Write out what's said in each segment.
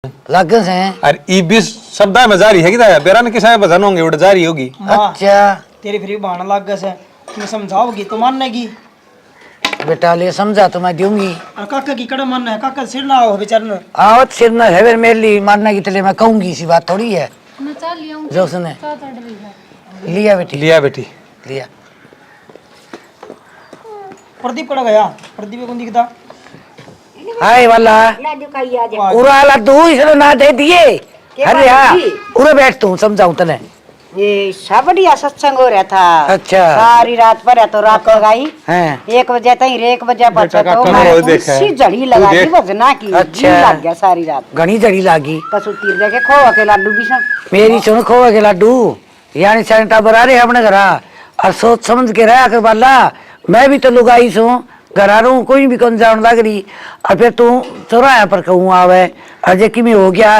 लागन से हैं। अरे ई 20 शब्द में जारी है कि बेरा ने किसा भजन होंगे उड़ जारी होगी। अच्छा तेरी फिर बहाना लग गया से मैं समझाओगी तो मानेगी। बेटा ले समझा तो मैं दूंगी। और काका की कड़ा मानना है, काका सिर ना हो बेचारा। आवत सिर न है मेरे लिए मारना की तले मैं कहूंगी इसी बात थोड़ी है। मैं चाल लिया हूं जो उसने चाल चढ़ रही है। लिया बेटी लिया बेटी लिया। प्रदीप कड़ा गया, प्रदीप को दिखता हाय वाला उरा लड्डू इसने ना दे दिए। अरे हाँ उरे बैठ तू समझाऊं तने। ये सब बढ़िया सत्संग हो रहा था। अच्छा सारी रात पर तो रात लगाई हैं 1 बजे तक 1 बजे पहुंचा तो बेटा मैं देखा है। उसी जड़ी लगा दी भजना की। अच्छा। जी लग गया सारी रात। घनी जड़ी लागी कसूती देखे खोआ के लड्डू भी सब मेरी सुन खोए के लड्डू यानी सैनिटा बरा रहे अपने घरा और सोच समझ के रहा कर बाला मैं भी तो लुगाई सू घर रू कोई भी कौन जान लग रही और फिर तू चौराया पर कहूँ आवे अजय कि हो गया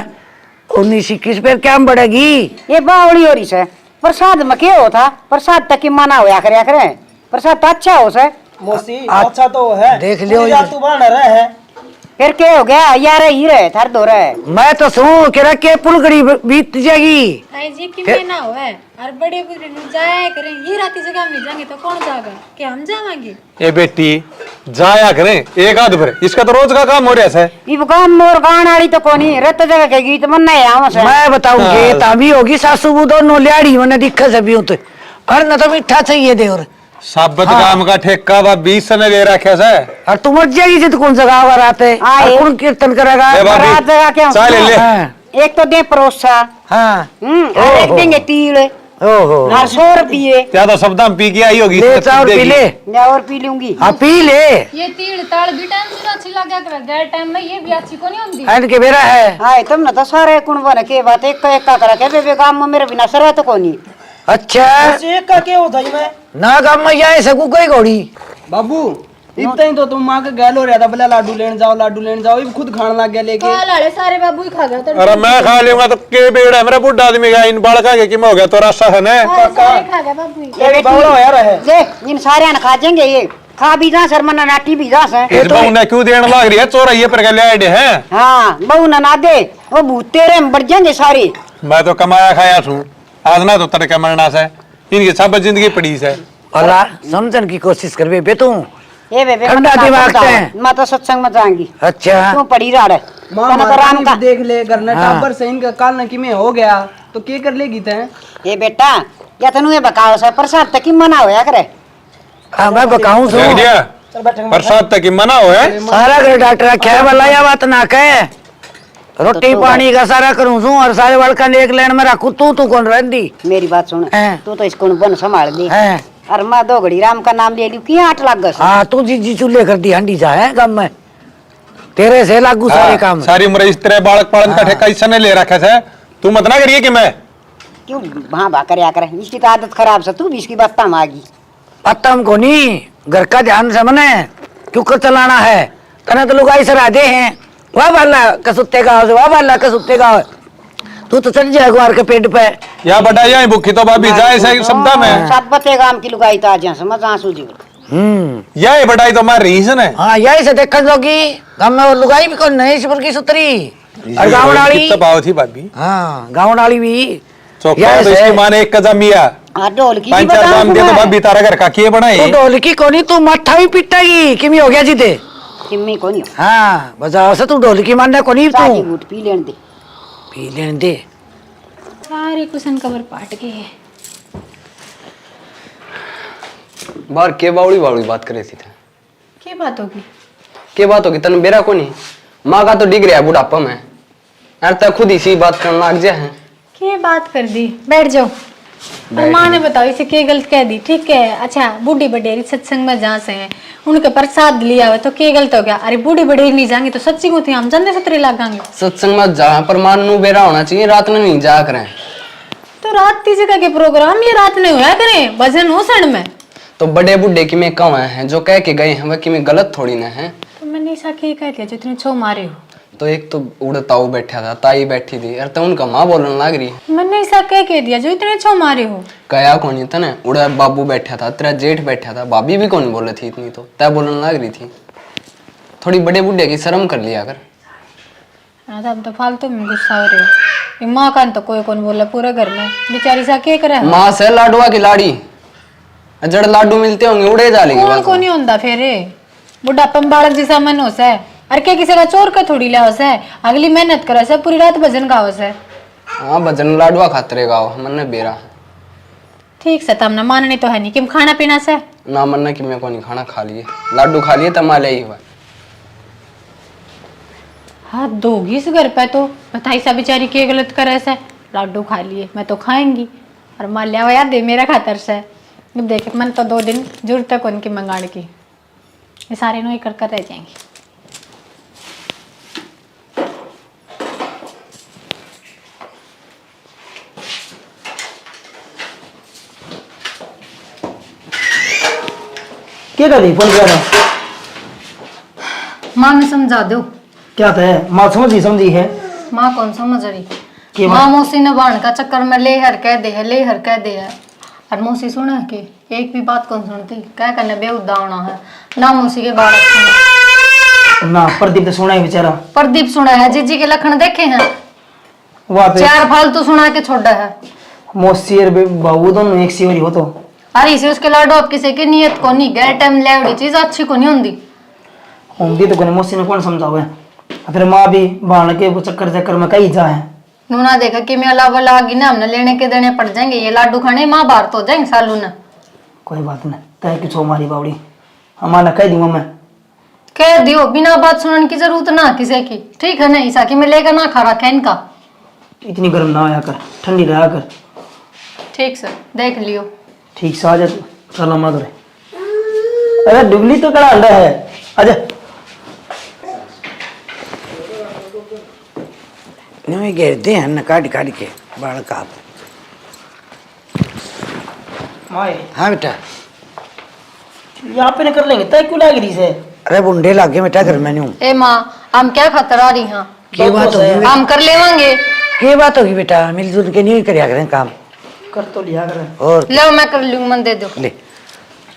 19-21 पे क्या बढ़ेगी। ये बावड़ी हो रही से प्रसाद में क्या होता प्रसाद तक की मना होया करे प्रसाद तो अच्छा हो से मौसी अच्छा तो है। देख लियो पूरी रात तू बहाना रहा है। फिर क्या हो गया यार ही रहे थर दो रहे। मैं तो सू कह रहा के पुलगड़ी बीत जाएगी। आई जी कि मैं ना होए और बड़े बुरे न जाया करें ये राती जगह में जाएंगे तो कौन जाएगा कि हम जावांगे। ए बेटी जाया करें एक आध भर इसका तो रोज का काम हो रहा है। ये गांव मोर गान वाली तो कोनी रत जगह के गीत मन नहीं आवा से मैं बताऊंगी तभी होगी सासू वो दोनों लियाड़ी मैंने दिक्कत से भी होते और न तो मीठा चाहिए दे और साबत काम का ठेका बा 20 ने ले रखा है। और तू मर जाएगी जित कौन जगह पर आते आए। कौन कीर्तन करेगा। ए बाबी, रात जगह क्या चाल ले। हाँ एक तो दे परोसा हाँ और एक देंगे तिल ओहो और 100 रुपये क्या तो शब्द हम पी के आई होगी ले चाव पी ले मैं और पी लूंगी। हाँ पी ले ये तीड़ ताड़ भी टाइम से अच्छी लगा कर गए टाइम में ये भी अच्छी को नहीं होती। एंड के बेरा है। हाय तुम ना तो सारे कुण बन के बात एक का करा के बेबे काम में मेरे बिना सर तो कोनी। अच्छा मौसी एक का क्या होता है मैं ना काम में जाए सकू कोई घोड़ी बाबू इतना ही तो तुम माँ के गैल हो रहा था बोला लाडू लेने जाओ ये खुद खाने लग गया लेके। लाड़े सारे बाबू ही खा गए तो अरे मैं खा लूंगा तो के बेड़ा मेरा बुढ़ा आदमी का इन बालका के किम हो गया तो रास्ता है ना। सारे खा गए बाबू ही। ये बावड़ा होया रहा है। देख इन सारे ने खा जाएंगे ये खा भी जा सर मना नाटी भी जा से। इस बहु ने क्यों देने लग रही है चोराइए पर के ले आए हैं। हां बहु ना दे वो भूत तेरे में बढ़ जाएंगे सारे। मैं तो कमाया खाया छू आज ना तो तरह मरना से इनकी सब जिंदगी पड़ी से। अल्लाह समझन की कोशिश कर बे तू ए बेबे ठंडा दिमाग से। मैं तो सत्संग में जाऊंगी। अच्छा तू पड़ी रहा रे माँ तने तो राम का देख ले घर ने हाँ। टाबर से इनका काल न कि में हो गया तो क्या कर लेगी तैं। ए बेटा या तनु ये बकाओ से प्रसाद तक की मना होया करे। हाँ मैं बकाऊं सो देख दिया चल बैठ बरसात तक ही मना हो है। सारा घर डॉक्टर क्या वाला या बात ना कहे रोटी पानी का सारा करूं सू और सारे बड़का ने एक लाइन में रखू तू कौन रहती। मेरी बात सुन हैं। तू तो इसको बन संभाल दे हैं और मैं 2 घड़ी राम का नाम ले लूं कि 8 लाख गस। हाँ तू जी चूल्हे कर दी हंडी जा है गम में तेरे से लागू सारे काम। सारी उम्र इस तरह बालक पालन का ठेका इसने ले रखा है। तू मत ना करिए कि मैं क्यों वहां बा करया करे इसकी तो आदत खराब से तू भी इसकी बात में आ गई। पता हमको नहीं घर का ध्यान से मने क्यों कर चलाना है तने तो लोग ऐसे राधे हैं वाह बाला कसुत्ते गाँव से वाह बाला कसुत्ते गाँव तू तो चल जाए गुआर के पेट पे या बटा जाए भूखी तो भाभी जाए सही शब्द में सब बते गांव की लुगाई तो आ जा समझ आंसू जी। यह बटाई तो मार रही है। हाँ यही से देखन जोगी गाँव में वो लुगाई भी कौन नहीं इस की सुतरी और गाँव वाली पाव थी भाभी हाँ गाँव वाली भी चौका तो इसकी माँ ने एक कदम लिया हां ढोल की 5-4 दाम दिया तो भाभी तारा घर का किए बनाए। तू ढोलकी कोनी तू मत्था भी पिटागी किमी हो गया जीते। किम्मी कोनी हाँ बजाओ से तू ढोलकी मानना कोनी तू सारी बूट पी लेन दे। पी लेने दे। सारे कुशन कवर पाट गए हैं। बार के बावड़ी बावड़ी बात करे थी थे क्या बात होगी के बात होगी तन बेरा को नहीं माँ का तो डिग रहा है बुढ़ापा में यार तक खुद इसी बात करना लग जा है। क्या बात कर दी बैठ जाओ और माँ ने बताओ इसे क्या गलत कह दी ठीक है। अच्छा बूढ़ी बडेरी सत्संग में जहाँ से है उनके प्रसाद लिया हुआ तो क्या गलत हो गया। अरे बूढ़ी बडेरी नहीं जाएंगे तो सच्ची को थी हम जंदे सतरी लगाएंगे। सत्संग में जहाँ पर मान नू बेरा होना चाहिए रात में नहीं जा करें तो रात की जगह के प्रोग्राम ये रात में होया करें भजन हो सण में तो बड़े बुढ़े की में कहाँ हैं जो कह के गए हैं वह कि में गलत थोड़ी ना है। तो मैंने ऐसा क्या कह दिया जो इतने छो मारे हो। तो एक तो उड़ताऊ बैठा था ताई बैठी थी यार तो उनका माँ बोलने लग रही मैंने ऐसा क्या कह दिया जो इतने छो मारे हो। कया कौन था ना उड़ा बाबू बैठा था तेरा जेठ बैठा था भाभी भी कौन बोले थी इतनी तो तय बोलने लग रही थी। थोड़ी बड़े बुढ़े की शर्म कर लिया कर। हाँ तो अब तो फालतू में गुस्सा हो रहे हो। ये माँ का तो कोई कौन बोला पूरे घर में, बेचारी सा के करे। माँ से लाडुआ की लाड़ी, जड़ लाडू मिलते होंगे उड़े जालेंगे कौन बस। को नहीं होता फिर बुढ़ापा में बालक जैसा मन हो से, अरे क्या किसी का चोर का थोड़ी ले से, अगली मेहनत करे से, पूरी रात भजन गाओ से। हाँ भजन लाडुआ खातरे गाओ मन ने बेरा। ठीक से तमने माननी तो है नहीं कि खाना पीना से ना मन ने कि मैं को नहीं खाना खा लिए, लाडू खा लिए तमाले ही हुआ। हाथ दोगी इस घर पे तो बताई सा बेचारी के गलत करे से, लाडू खा लिए मैं तो खाएंगी और मान लिया यार दे मेरा खातर से। अब देख मन तो 2 दिन जरूरत है उनकी मंगाड़ की, ये सारे नो ही कर कर रह जाएंगे। क्या कर रही फोन कर रहा? माँ ने समझा दो। क्या था माँ समझी है माँ कौन समझ रही, कि माँ मौसी ने बाण का चक्कर में ले हर कह दे है, ले हर कह दे है। और मौसी सुना के एक भी बात कौन सुनती, क्या करने बेहुदा होना है ना। मौसी के बालक सुना ना, प्रदीप तो सुना है बेचारा। प्रदीप सुना है, जीजी के लखन देखे हैं, वहाँ पे 4 फालतू सुना के छोड़ा है। मौसी और बाबू दोनों एक सी हो रही हो तो अरे इसे उसके लाडो अब किसी की नियत को नहीं गए टाइम लेवड़ी चीज अच्छी को नहीं होती। होंगी तो कोने मौसी ने कौन समझावे। फिर माँ भी बाण के वो चक्कर में कहीं जा है। नूना देखा कि मैं अलावा लागी ना, हमने लेने के देने पड़ जाएंगे, ये लाडू खाने माँ बाहर तो जाएंगे सालू ने। कोई बात नहीं, तय कुछ हो हमारी बावड़ी, हमारा कह दूंगा मैं। कह दियो, बिना बात सुनने की जरूरत ना किसी की, ठीक है ना। ईसा की मैं लेकर ना खा रखा है इनका। इतनी गर्म ना आया कर, ठंडी रहा कर। ठीक से देख लियो। ठीक से आ जा तू, चल मत रे। अरे डुगली तो कड़ा अंडा है, आजा। नहीं घेरते हैं न काट काट के बाल का। माए हाँ बेटा, यहाँ पे न कर लेंगे, तय क्यों लाग रही से? अरे बुंडे लागे बेटा घर में नहीं। ए माँ हम क्या खतर आ रही हैं, ये बात होगी, हम कर लेवांगे। ये बात होगी बेटा, मिलजुल के नहीं करिया करें काम। कर तो लिया कर। और लो मैं कर लूंगी, मन दे दो। ले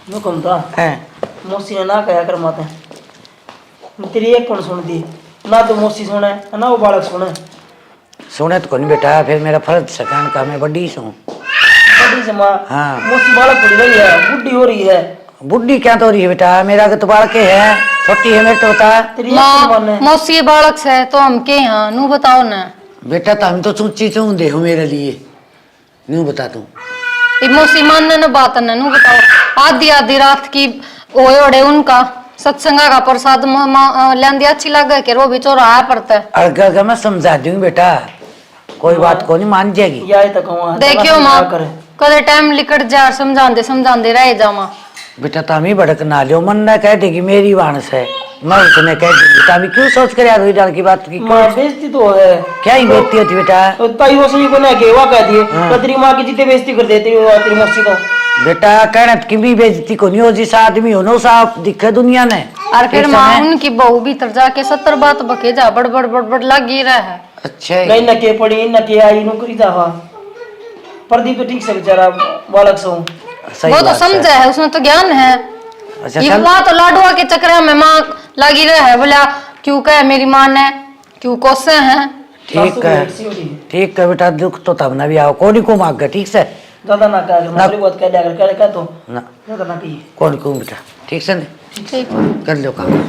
मैं कौन था है मौसी ने ना कहा कर माते, तेरी एक कौन सुन दी ना, तो मौसी सुने ना वो बालक सुने। सुने तो कौन बेटा, फिर मेरा फर्ज सकान का, मैं बड़ी सू। बड़ी से माँ, हाँ। मौसी बालक बड़ी रही है, बुढ़ी हो रही है। बुढ़ी क्या तो हो रही है बेटा, मेरा तो बाल के है, छोटी है मेरे तो होता। तेरी एक कौन माँ माने? मौसी बालक से तो हम के यहाँ नू बताओ ना। बेटा तो हम तो चूची चूं दे हो मेरे लिए, नहीं बता तू। ये मौसी मानना न बात न नू बताओ। आधी आधी रात की ओए ओढ़े उनका सत्संगा का प्रसाद लेंदी अच्छी लगे के रो भी चौराहा पड़ता है। अगर मैं समझा दूंगी बेटा, कोई बात को नहीं मान जाएगी। या तक कहूँ देखियो माँ कदे टाइम लिकट जा, समझाते रह जा माँ। बेटा तो हम ही भड़क ना लियो, मन ना कह देगी मेरी वाणस है, मैं उसने कह दूंगी। तो हम क्यों सोच कर यार हुई डाल की बात की, माँ बेइज्जती तो है। क्या ही बेइज्जती होती बेटा। तो ताई वो सही को ना के वा कह दिए, तो तेरी माँ की जितने बेइज्जती कर देती है तेरी मौसी तो। बेटा कहना कि भी बेइज्जती को नहीं हो, जिस आदमी हो ना साफ दिखे दुनिया ने। और फिर माँ उनकी बहू भीतर जाके 70 बात बके जा, बड़बड़ बड़बड़ लगी रहा है। अच्छा है। नहीं न के पड़ी न के आई नौकरी जावा। प्रदीप तो ठीक से बेचारा बालक से हूँ। सही वो तो बात समझा है, उसमें तो ज्ञान है। अच्छा ये चल, बात तो लाडुआ के चक्कर में माँ लगी रहा है, बोला क्यों कहे मेरी माँ ने, क्यों कोसे हैं। ठीक है ठीक है बेटा, दुख तो तब ना भी आओ, कौन को मांग ठीक से ज्यादा ना कह कर बहुत कह दिया कर तो ना, ज्यादा ना कहिए। कौन को बेटा, ठीक से ठीक कर लो काम।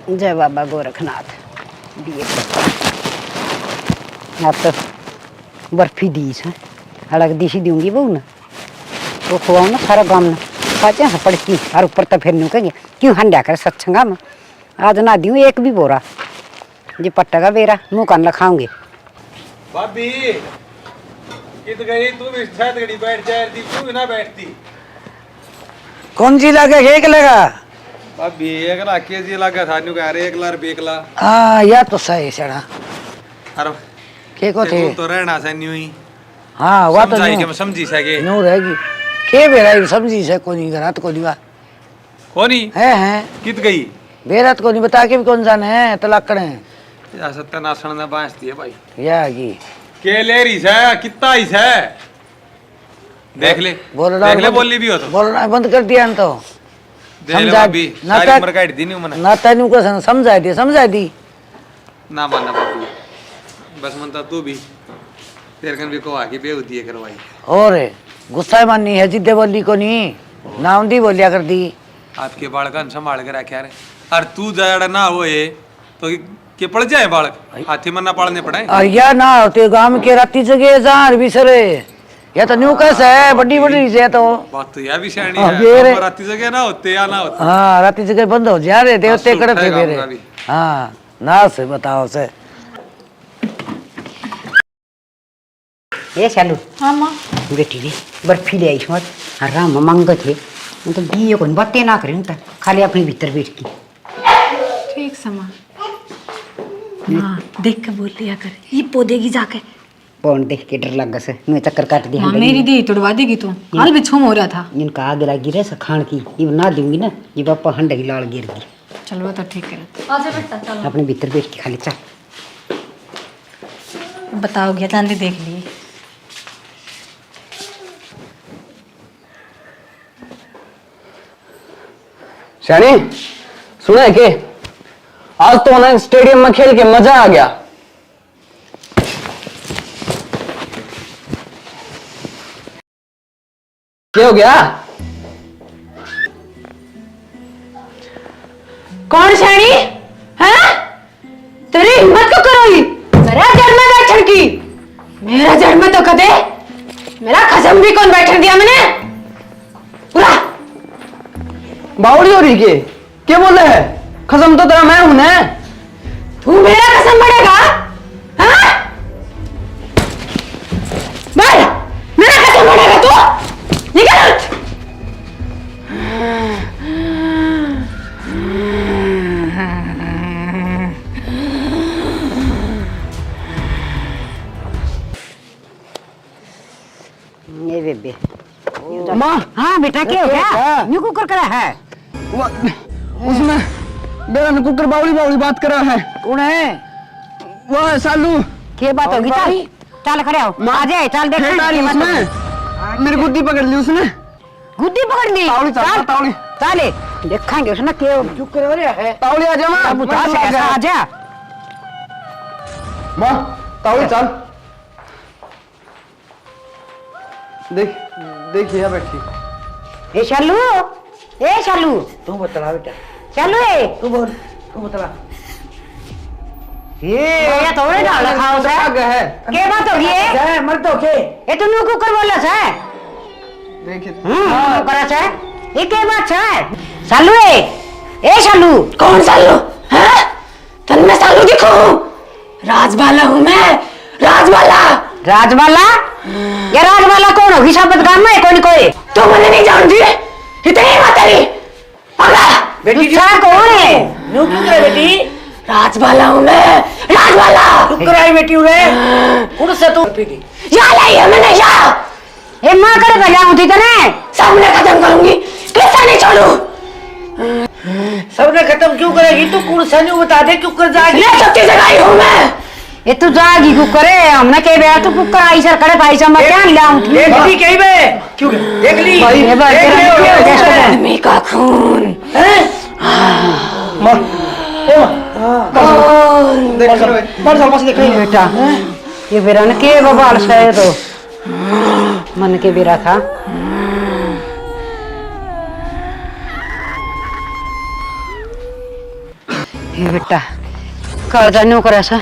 जय बाबा गोरखनाथ। दिए अब तो बर्फी दी है, अलग दिशी दूंगी बहू ना, वो खुआऊ ना सारा गाँव ना खाचे हाँ पड़की, और ऊपर तो फिर नहीं कहेंगे क्यों हंडा कर सत्संगा में। आज ना दूँ एक भी बोरा, जी पट्टा का बेरा मुँह कान लखाऊंगे। भाभी कित गई तू भी शायद गड़ी बैठ जाए थी, तू भी ना बैठती। कौन सी लगा एक लगा? भाभी एक लाख केजी लगा था न्यू कह रहे 1 लाख 2 लाख। हाँ या तो सही सड़ा अरे के को थे। तो रहना से न्यू ही हाँ वो तो समझाई के मैं समझी सके न्यू रहेगी के बेरा समझी से कोनी गरात को नहीं कोनी है कित गई बेरात को नहीं बता के भी कौन जाने है तलाकड़े या सत्यानाशन ने बांसती है भाई या की के ले रही है कितना ही है देख ले बोलना देख ले बोली भी हो तो बोलना बंद कर दिया न तो दे ले समझा भाभी ना सारी उम्र काट दी नहीं मैंने ना तेनू को समझा दी ना मानना बाबू बस मनता तू भी तेरे कन भी को आके बेहुदी है करवाई और गुस्सा माननी है जिद्दे बोली को नहीं ना उन्दी बोलिया कर दी आपके बालकन संभाल के रखे यार और तू जाड़ा ना होए तो के पड़ जाए बालक हाथी मन ना पालने पड़े या ना होते गांव के राती जगह जार बिसरे या तो न्यू कैसे है बड़ी बड़ी से तो बात तो यह भी शानी हाँ, है बेरे। हम राती जगह ना होते या ना होते हाँ राती जगह बंद हो जा रहे देवते हाँ, कड़क सुट्टा है थे मेरे गाँव का भी। हाँ ना से बताओ से ए शालू हाँ माँ बेटी रे बर्फी ले आई मत राम मंग थे तो बिये को बत्ते ना करें तो खाली अपने भीतर बैठ की ठीक समा हाँ देख के बोल लिया कर ये पोदेगी जाके कौन देख के डर लग से मैं चक्कर काट दिया हाँ मेरी दी तोड़वा देगी तू हाल भी छुम हो रहा था इनका आगे लगी रहे सखान की ये ना दूंगी ना ये पापा हंडे की लाल गिर गई चलो तो ठीक है आजा बेटा चलो अपने भीतर बैठ के खाली चल बताओ गया चांदी देख लिए शानी सुना है के आज तो ना स्टेडियम में खेल के मजा आ गया क्या हो गया कौन शानी है तेरी हिम्मत क्यों करोगी मेरा जड़ में बैठन की मेरा जड़ में तो कदे मेरा खसम भी कौन बैठन दिया मैंने पूरा बावड़ी हो रही के क्या बोल रहे है खसम तो तेरा मैं हूं ना तू मेरा कसम बढ़ेगा हाँ बोल मेरा कसम बढ़ेगा तू निकल ये बेबे माँ हाँ बेटा क्या हो गया न्यू कुकर करा है उसमें मेरा कुकर बावड़ी बावड़ी बात कर रहा है कौन है वो है सालू क्या बात होगी चल चल खड़े हो आ जाए चल देख खेत आ रही उसने मेरी गुद्दी पकड़ ली उसने गुद्दी पकड़ ली तावड़ी चल तावड़ी चले देखेंगे उसने क्या चुप कर रहा है तावड़ी आ जा माँ अब उतार से कैसा आ जा माँ तावड़ी चल देख देख यहाँ बैठी ए शालू तू बतला बेटा शालू ए तू बोल तू बतला ये तो रे डाल खाओ से है के बात हो गई जय मर तो के ए तू न्यू कुकर बोला से देखिए करा से ये के बात है शालू ए शालू कौन सालू हैं तन में सालू दिखो राजबाला हूँ मैं राजबाला राजबाला ये राजबाला कौन होगी शब्द गांव में कोई कोई तो मैंने नहीं जानती इतनी बात है पागल बेटी दूसरा कौन है न्यू क्यों करे बेटी राजबाला हूँ मैं राजबाला तू कराई बेटी उरे उड़ से तू पीटी या लाई है मैंने या ए मां करे गलाऊं थी तने सामने खत्म करूंगी कैसा नहीं छोड़ू सबने खत्म क्यों करेगी तू कुड़ से न्यू बता दे क्यों कर जाएगी ये सब चीजें लाई हूँ मैं ए तू जागी कुकर है हमने के बे तू कुकर आई सर खड़े भाई से मैं क्या लाऊं थी देख ली कहीं बे क्यों देख ली ये बात देख ली, तेरा देख ली। आदमी का खून बेटा ये बेरा ने के बबाल से तो मन के बेरा था ये बेटा कर जानो कर ऐसा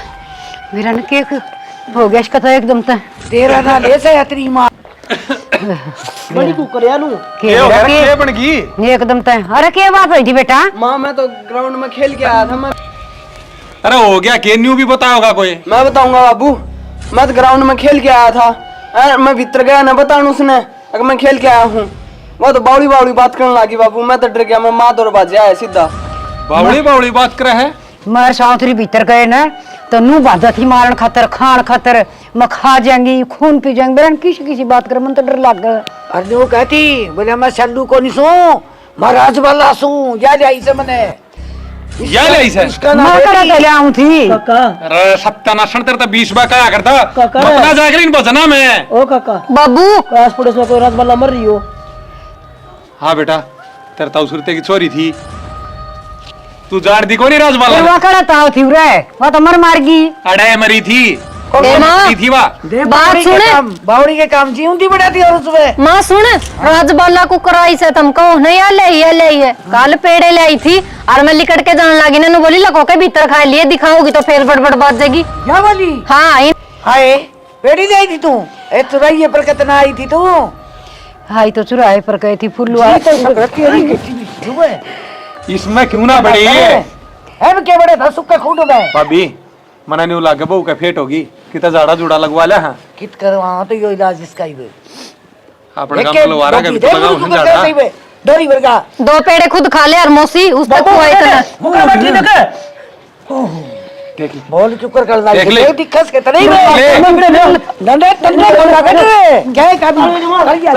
मेरा ने के हो गया इसका तो एकदम तो तेरा ना ले से तेरी मां बड़ी कुकर यानू के बेरा के बन गई एकदम तो अरे के बात हुई थी बेटा माँ मैं तो ग्राउंड में खेल के आया था मैं अरे हो गया के न्यू भी बताओगा कोई मैं बताऊंगा बाबू मैं तो ग्राउंड में खेल के आया था मैं भीतर गया ना बताऊं उसने अगर मैं खेल के आया हूँ वो तो बावड़ी बावड़ी बात करने लगी बाबू मैं तो डर गया मैं माँ दौड़ बाजे आया सीधा बावड़ी बावड़ी बात करे है मार साउथरी भीतर गए ना तो नू बाधा थी मारन खातर खान खातर मैं खा जाएंगी खून पी जाएंगे बेरन किसी किसी बात कर मन तो डर लग गया अरे वो कहती बोले मैं सल्लू को नहीं सू महाराज वाला सू या जाई से मने या ले इसे इसका मैं नाम करा के लाऊं थी अरे सत्यानाशन तेरे तो 20 बार कहा करता अपना जाकर इन बजना में ओ काका बाबू आस पड़ोस में कोई राजबाला मर रही हो हाँ बेटा तेरे ताऊ सुरते की छोरी थी तू जाड़ दी कोनी राजबाला वो कड़ा ताव थी रे वो तो मर मारगी अड़े मरी थी ए माँ थी वा बात सुने बावड़ी के काम जीवती बढ़ाती और उसमें माँ सुन राजबाला को कराई से तुमको नहीं ये ले है कल पेड़े ले आई थी और मैं लिकट के जाने लगी ना बोली लको के भीतर खा लिए दिखाओगी तो फिर बड़बड़ बात जाएगी क्या बोली हाँ हाय पेड़ी ले आई थी तू ए चुराइए पर कितना आई थी तू हाई तो चुराए पर गई थी फुल्लू इसमें क्यों ना बड़ी है क्या बड़े था सुक्का खूट में भाभी मना नहीं लागे बहू का फेट होगी कितना जाड़ा जुड़ा लगवा लिया हाँ कित करवा तो यो इलाज इसका ही अपने काम लो वारा का भी तो लगाओ ना जाड़ा डोरी वर्गा 2 पेड़े खुद खा ले और मौसी उस तक हुआ इतना मुका बैठी न बोल चुकर कर ला ये दिक्कत के तने डंडे डंडे बोल रहा है क्या काम कर गया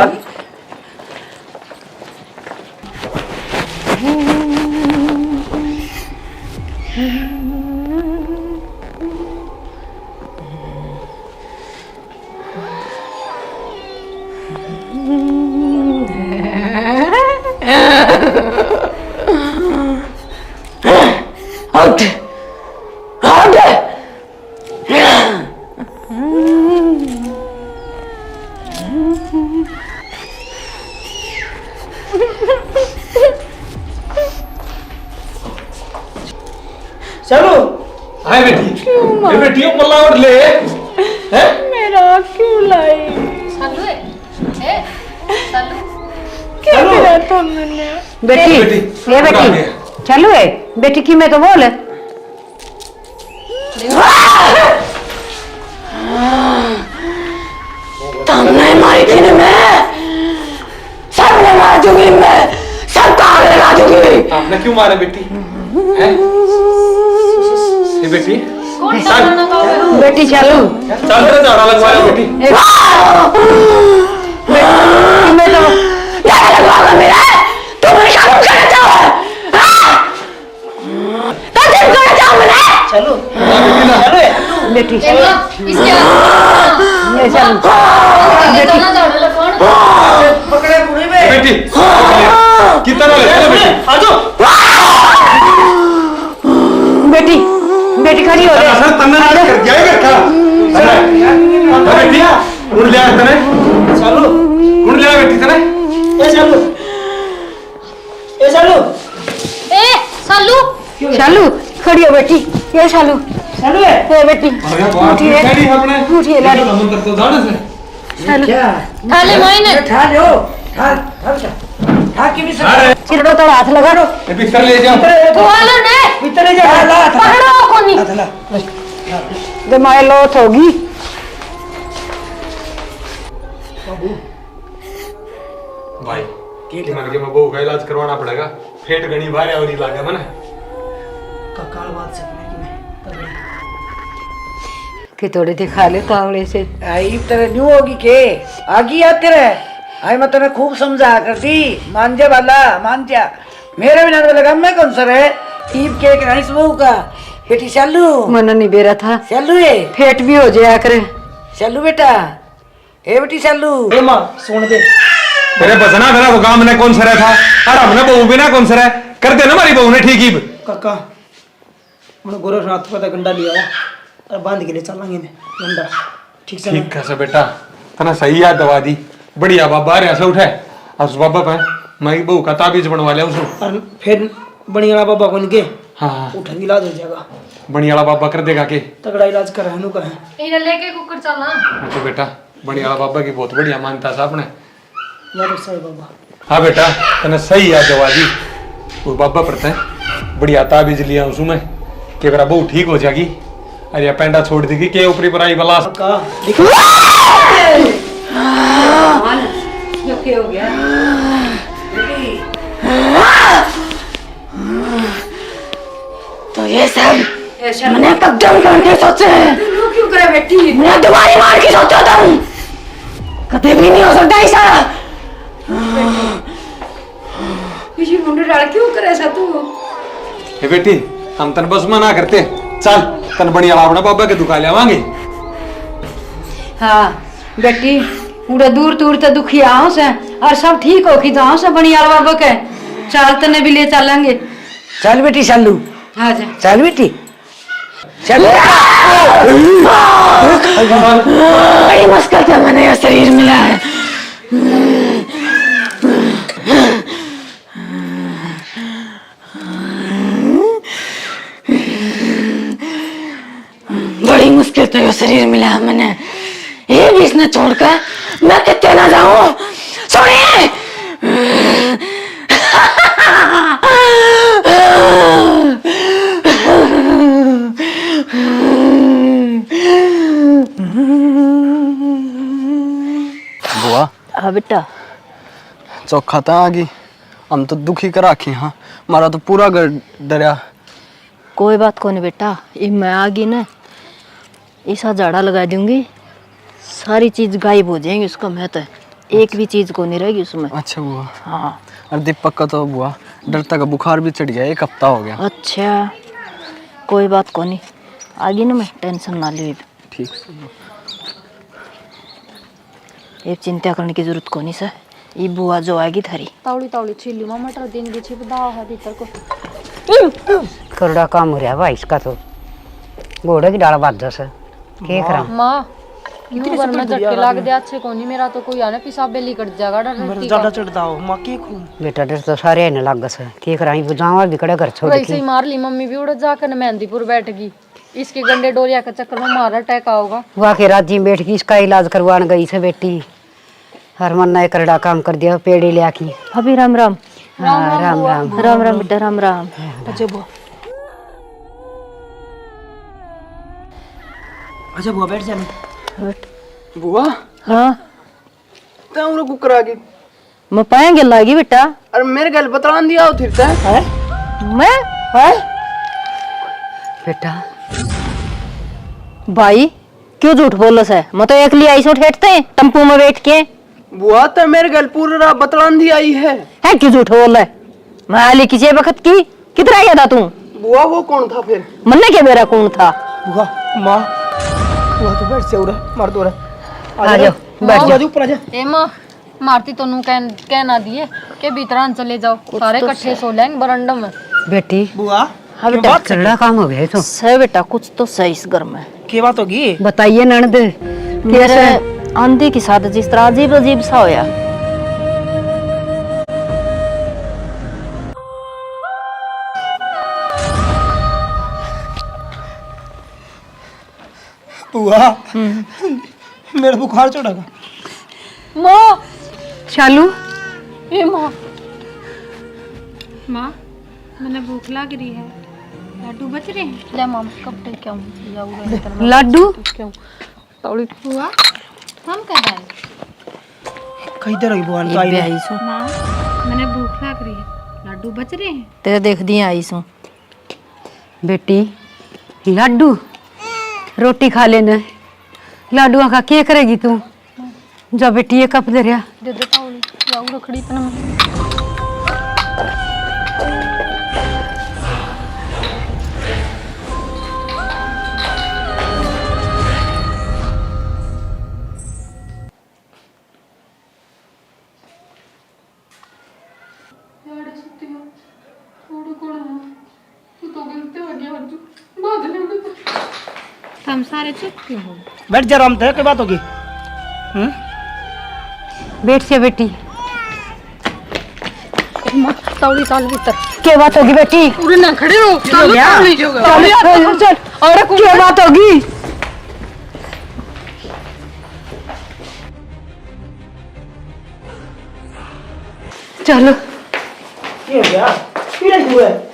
चलो हाय बेटी ये बेटी पल्ला उठ ले हैं मेरा क्यों लाई सालू है सालू क्या करा तुमने बेटी ये बेटी चलो है बेटी की मैं तो बोल तुमने मारी थी ना मैं सबने मार दूंगी मैं सबका आग लगा दूंगी आपने क्यों मारा बेटी हैं ये बेटी बेटी चलो चल रे जाड़ा लगवा ले बेटी मैं तो क्या लगवागा मेरा तुम्हें शादी करना चाहो तो दिन करना चाहो मैं चलो बेटी इसके ये चलो पकड़े बुढ़ी में बेटी कितना ले चलो बेटी आ जाओ बेटी बेटी खड़ी हो सर तन्ना कर क्या है का बेटी उड़ ले तने चलो उड़ ले बेटी तने ए चलो ए सालू चालू खड़ी हो बेटी ये चालू चलो है ये बेटी अरे बाप रे कैडी अपने उठिए लाड़ी हम कर तो जाने से क्या थाले मोइने ठा लो ठा ठा की भी अरे चिरड़ो तो हाथ लगा रो ये पिक्चर ले जाओ बोलो ने भीतर जा ला पकड़ो कोनी दिमाग लोथ होगी भाई मन के मैं बहू का इलाज करवाना पड़ेगा फेट गणी भारी और ही लागे मने काल बात से कि थोड़ी दिखा ले तावड़े से आई तेरे न्यू होगी के आगी आते रहे आई मैं तेरे खूब समझा करती मान जा वाला मान जा मेरे बिना तो लगा मैं कौन सर है ईब के राइस बहू का बेटी चालू मन नहीं बेरा था चालू है फेट भी हो जाया करे चालू बेटा ए बेटी चालू ए मां सुन दे तेरे बचना मेरा वो काम ने कौन सरा था और हमने बहू बिना कौन सरा कर दे ना हमारी बहू ने ठीक ही काका हमने गोरखनाथ का गंडा लिया और बांध के ले चलेंगे गंडा ठीक से ठीक है बेटा तना सही याद दवा दी बढ़िया बाबा रे ऐसे उठे और उस बाबा पे मैं बहू का ताबीज बनवा लिया उसको और फिर बनियाला बाबा को इनके हाँ उठन इलाज हो जाएगा बनियाला बाबा कर देगा के तगड़ा इलाज कर रहनु का है इने लेके कुकर चलना तो बेटा बनियाला बाबा की बहुत बढ़िया मानता था आपने या तो सही बाबा हाँ बेटा तने सही याद दवा दी वो बाबा पड़ते हैं बढ़िया ताबीज लिया उसमें कि मेरा बहू ठीक हो जाएगी अरे पेंडा छोड़ देगी के ऊपरी पर आई बला काका हो गया तो ये सब मैंने कदम करके सोचे क्यों करे बेटी मैं तुम्हारी मार के सोचा तुम कभी भी नहीं हो सकता ऐसा किसी मुंडे डाल क्यों करे ऐसा तू हे बेटी हम तन बस मना करते चल तन बढ़िया अपना बाबा के दुका ले आवांगे हाँ बेटी पूरा दूर दूर तक दुखी आओ से और सब ठीक हो कि जाओ से बनियाल बाबा के चल तने भी ले चलेंगे। चल बेटी शालू, हाँ जा। चल बेटी चल। बड़ी मुश्किल से मैंने ये शरीर मिला है। बड़ी मुश्किल से ये शरीर मिला है मैंने। ये भी इसने छोड़कर मैं कितने ना जाऊं। सुनिए बुआ। हाँ बेटा। चौखा तो आ गई, हम तो दुखी कर रखे। हाँ हमारा तो पूरा घर डरा। कोई बात को नहीं बेटा, ये मैं आ गई ना, ऐसा झाड़ा लगा दूंगी, सारी चीज गायब हो जाएंगी उसका। मैं तो एक भी चीज को नहीं रहेगी उसमें। अच्छा बुआ। हाँ। और दीपक का तो बुआ डरता का बुखार भी चढ़ गया, 1 हफ्ता हो गया। अच्छा कोई बात को नहीं, आ गई ना मैं, टेंशन ना ली। ठीक। एक चिंता करने की जरूरत को नहीं सर, ये बुआ जो आएगी थारी। तावड़ी तावड़ी छीली मां मटर दिन की छिप दाव है भीतर को। करड़ा काम हो रहा भाई इसका तो, घोड़े की डाल बात जैसे के करा। मां क्यों घर में झटके लाग दे अच्छे कोनी, मेरा तो कोई आने पिसाब बेली कट जाएगा डर रहती ज्यादा चढ़ता हो मां के खून। बेटा डर तो सारे ने लग से के करा। वो जावा भी कड़े घर छोड़ वैसे के ही मार ली मम्मी भी उड़ जाकर मेहंदीपुर बैठ गई। इसके गंडे डोरिया के चक्कर में मारा अटैक आओगा। वहाँ के राजी बैठ के इसका इलाज करवाने गई से बेटी, हर मन ने करड़ा काम कर दिया, पेड़ी ले आकी। अभी राम राम। हाँ राम राम। राम राम बेटा, राम राम। अच्छा बुआ। अच्छा बुआ बैठ जाने। बैठ। बुआ हाँ तू उन्हें कुकर आ गई। मैं पाएंगे लागी बेटा। अरे मेरे गल बतलान दिया हो फिरता है। मैं बेटा भाई क्यों झूठ बोल रहा है? मैं तो अकेली आई सो ठेठते टम्पू में बैठ के। बुआ तो मेरे गल पूरा बतलान दी आई है। क्यों झूठ बोल रहा है? मैं आली किसी वक्त की कितना गया था तू? बुआ वो कौन था फिर? मन्ने क्या मेरा कौन था? बुआ माँ बुआ तो बैठ से उड़ा मार दो रहा। आ जाओ बैठ जाओ। ऊपर आ जा। ए मां मारती तो नू कहना दिए के भीतर चले जाओ, सारे इकट्ठे सो लेंगे बरंडा में। बेटी बुआ हाँ बेटा। करड़ा काम हो गया तो सही बेटा, कुछ तो सही इस घर में। क्या बात होगी? बताइए ननद मेरे आंधी के साथ जिस तरह अजीब अजीब सा होया। बुआ मेरा बुखार चढ़ेगा। मां चालू ए मां माँ मैंने भूख लग रही है, लड्डू बच रहे हैं? ले मां कब तक क्यों जाऊंगा लड्डू क्यों तौड़ी हुआ हम कब आए? कहीं तरह की बुआ ये भी आई सू। माँ मैंने भूख लग रही है, लड्डू बच रहे हैं? तेरे देख दिया आई सू। बेटी लड्डू रोटी खा लेना, लड्डुआ का क्या करेगी तू? जा बेटी ये कप दे रहा। दे दे तौड़ी जाऊ रखड़ी तना में। हम सारे चुप क्यों हो? बैठ जा राम, क्या बात होगी? बैठ से बेटी। मां तौड़ी चाल भीतर। क्या बात होगी बेटी? पूरे ना खड़े रहो। चल चल और क्या बात होगी? चलो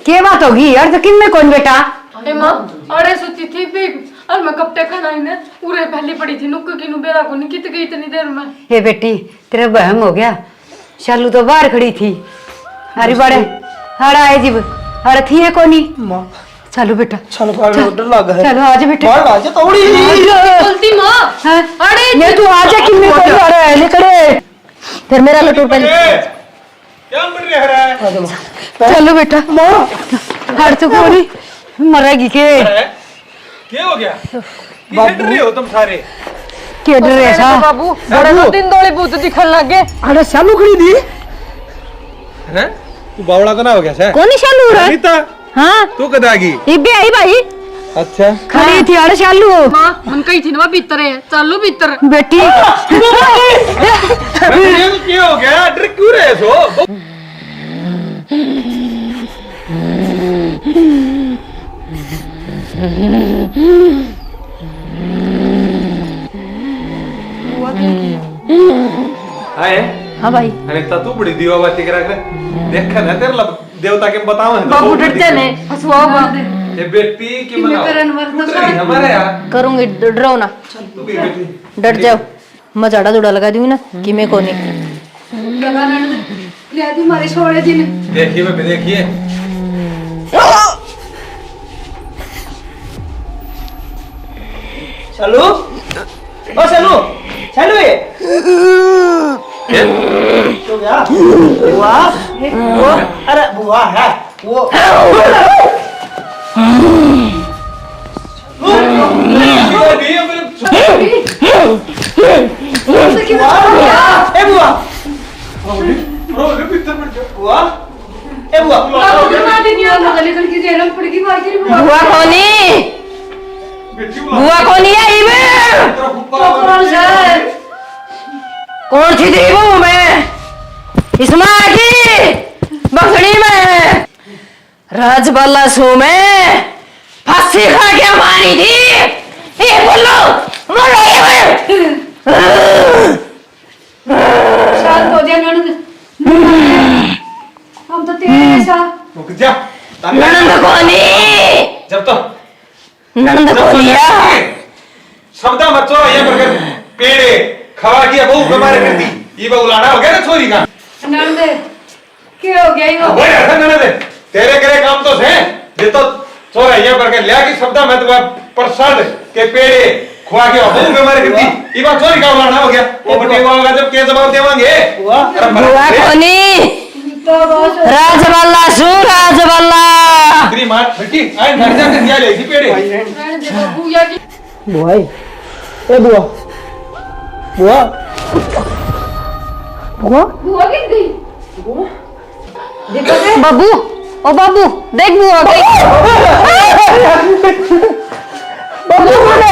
क्या बात होगी यार? तो किन में कौन बेटा? ए मां अरे सुती थी भी और मैं कब तक खाना ने पूरे पहली पड़ी थी नुक्क की नु बेरा को नहीं कित गई इतनी देर में। ये बेटी तेरा बहम हो गया, चालू तो बाहर खड़ी थी। अरे बड़े हड़ा आए जीव हड़ा थी है कोनी। माँ चलो बेटा चलो डर लगा है। चलो आज बेटा। बाहर आ जा तौड़ी। बोलती मां हाँ? अरे ये तू आजा किन में कोई आ रहा है निकले। फिर मेरा लटूर पहले। क्या बन रहा है? चलो बेटा हड़ तो कोनी मरेगी के। क्या हो गया? किसे डर रहे हो तुम सारे? के डर रहे सा बाबू बड़े दो दिन दौड़े भूत दिखन लग गए। अरे चालू खड़ी दी। हैं? तू बावड़ा तो ना हो गया से कौन शालू रहा अनीता हाँ तू कदा की ये भी आई भाई अच्छा खड़ी थी आड़ शालू मां मन कही थी ना भीतर है चलो भीतर बेटी ये क्या हो गया डर क्यों रहे सो हाय हाँ भाई अनीता तू बड़ी दीवा बाती करा कर देखा ना तेरे लब देवता के बताओ है बाबू डर जाने हंसवाओगा ये बेटी की मनाओ हमारे यार करूंगी डरो ना तू भी बेटी डर जाओ मैं झाड़ा जुड़ा लगा दूंगी ना कि मैं को नहीं ले दी मारे छोड़े जी ने देखिए मैं देखिए चलो ओ चलो चलो ये तो क्या बुआ वो अरे बुआ है वो ए बुआ बुआ ए बुआ मार दी नहीं गली गली की जेल में पड़ गई मार दी बुआ कोनी बुआ कोनी आई मैं कौन सी थी वो मैं इसमें की बकरी में राजबाला सो में फांसी खा के मारी थी ये बोलो बोलो ये शांत हो जा ननद हम तो तेरे ऐसा रुक जा ननंद कोनी जब तो ननंद कोनिया शब्दा मत चो ये करके पेड़े खवा किया बहु बीमार कर दी ये बहु लाड़ा हो गया ना छोरी का ननद क्या हो गया ये वो ऐसा ना दे तेरे करे काम तो से ये तो छोरा ये करके लिया कि शब्दा मत प्रसाद के पेड़े खवा के बहु बीमार कर दी ये बात छोरी का लाड़ा हो गया वो बटे होगा जब के जवाब देवांगे बुआ कोनी राजबाला सु राजबाला तेरी मां बेटी आए घर जाके दिया ले इसी पेड़े बुआ ए बुआ बुआ बुआ बुआ गिर गई बाबू ओ बाबू देख बुआ गई बाबू बोले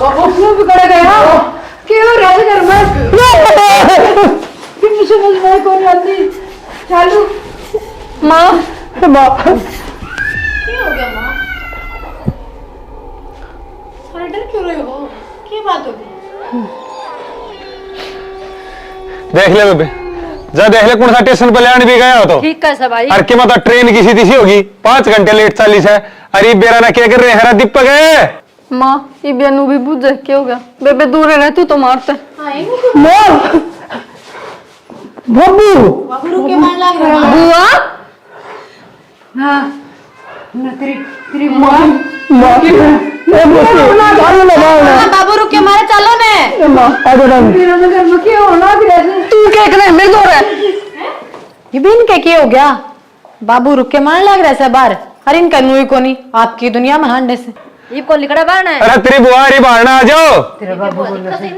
बाबू क्यों बिगड़ गया क्यों रह घर में कि मुझे समझ में कौन आती चालू माँ मां क्या हो गया मां अरे डर क्यों रहे हो क्या बात हो गई देख ले बेबे जा देख ले कौन सा स्टेशन पर लेने भी गया हो तो ठीक है सब भाई अरे के मतलब ट्रेन की सीधी सी होगी 5 घंटे लेट चाली है अरे बेरा ना क्या कर रहे हैं दीपक है मां ये बेनू भी बुझ क्या हो गया बेबे दूर रह तू तो मारते बाबू रुक के मार लग रहा बुआ हां ना तेरी मां बाबू रुक के मारे चलो ने तेरा घर में क्या होना फिर तू क्या कर मेरे दो रहा ये भी इनके क्या हो गया बाबू रुक के मारने लग रहा है बाहर अरे इनका नुई को नहीं आपकी दुनिया में हांडे से ये को लिखड़ा बाहर है अरे तेरी बुआ री बाहर ना आ जाओ तेरे बाबू बोल रहे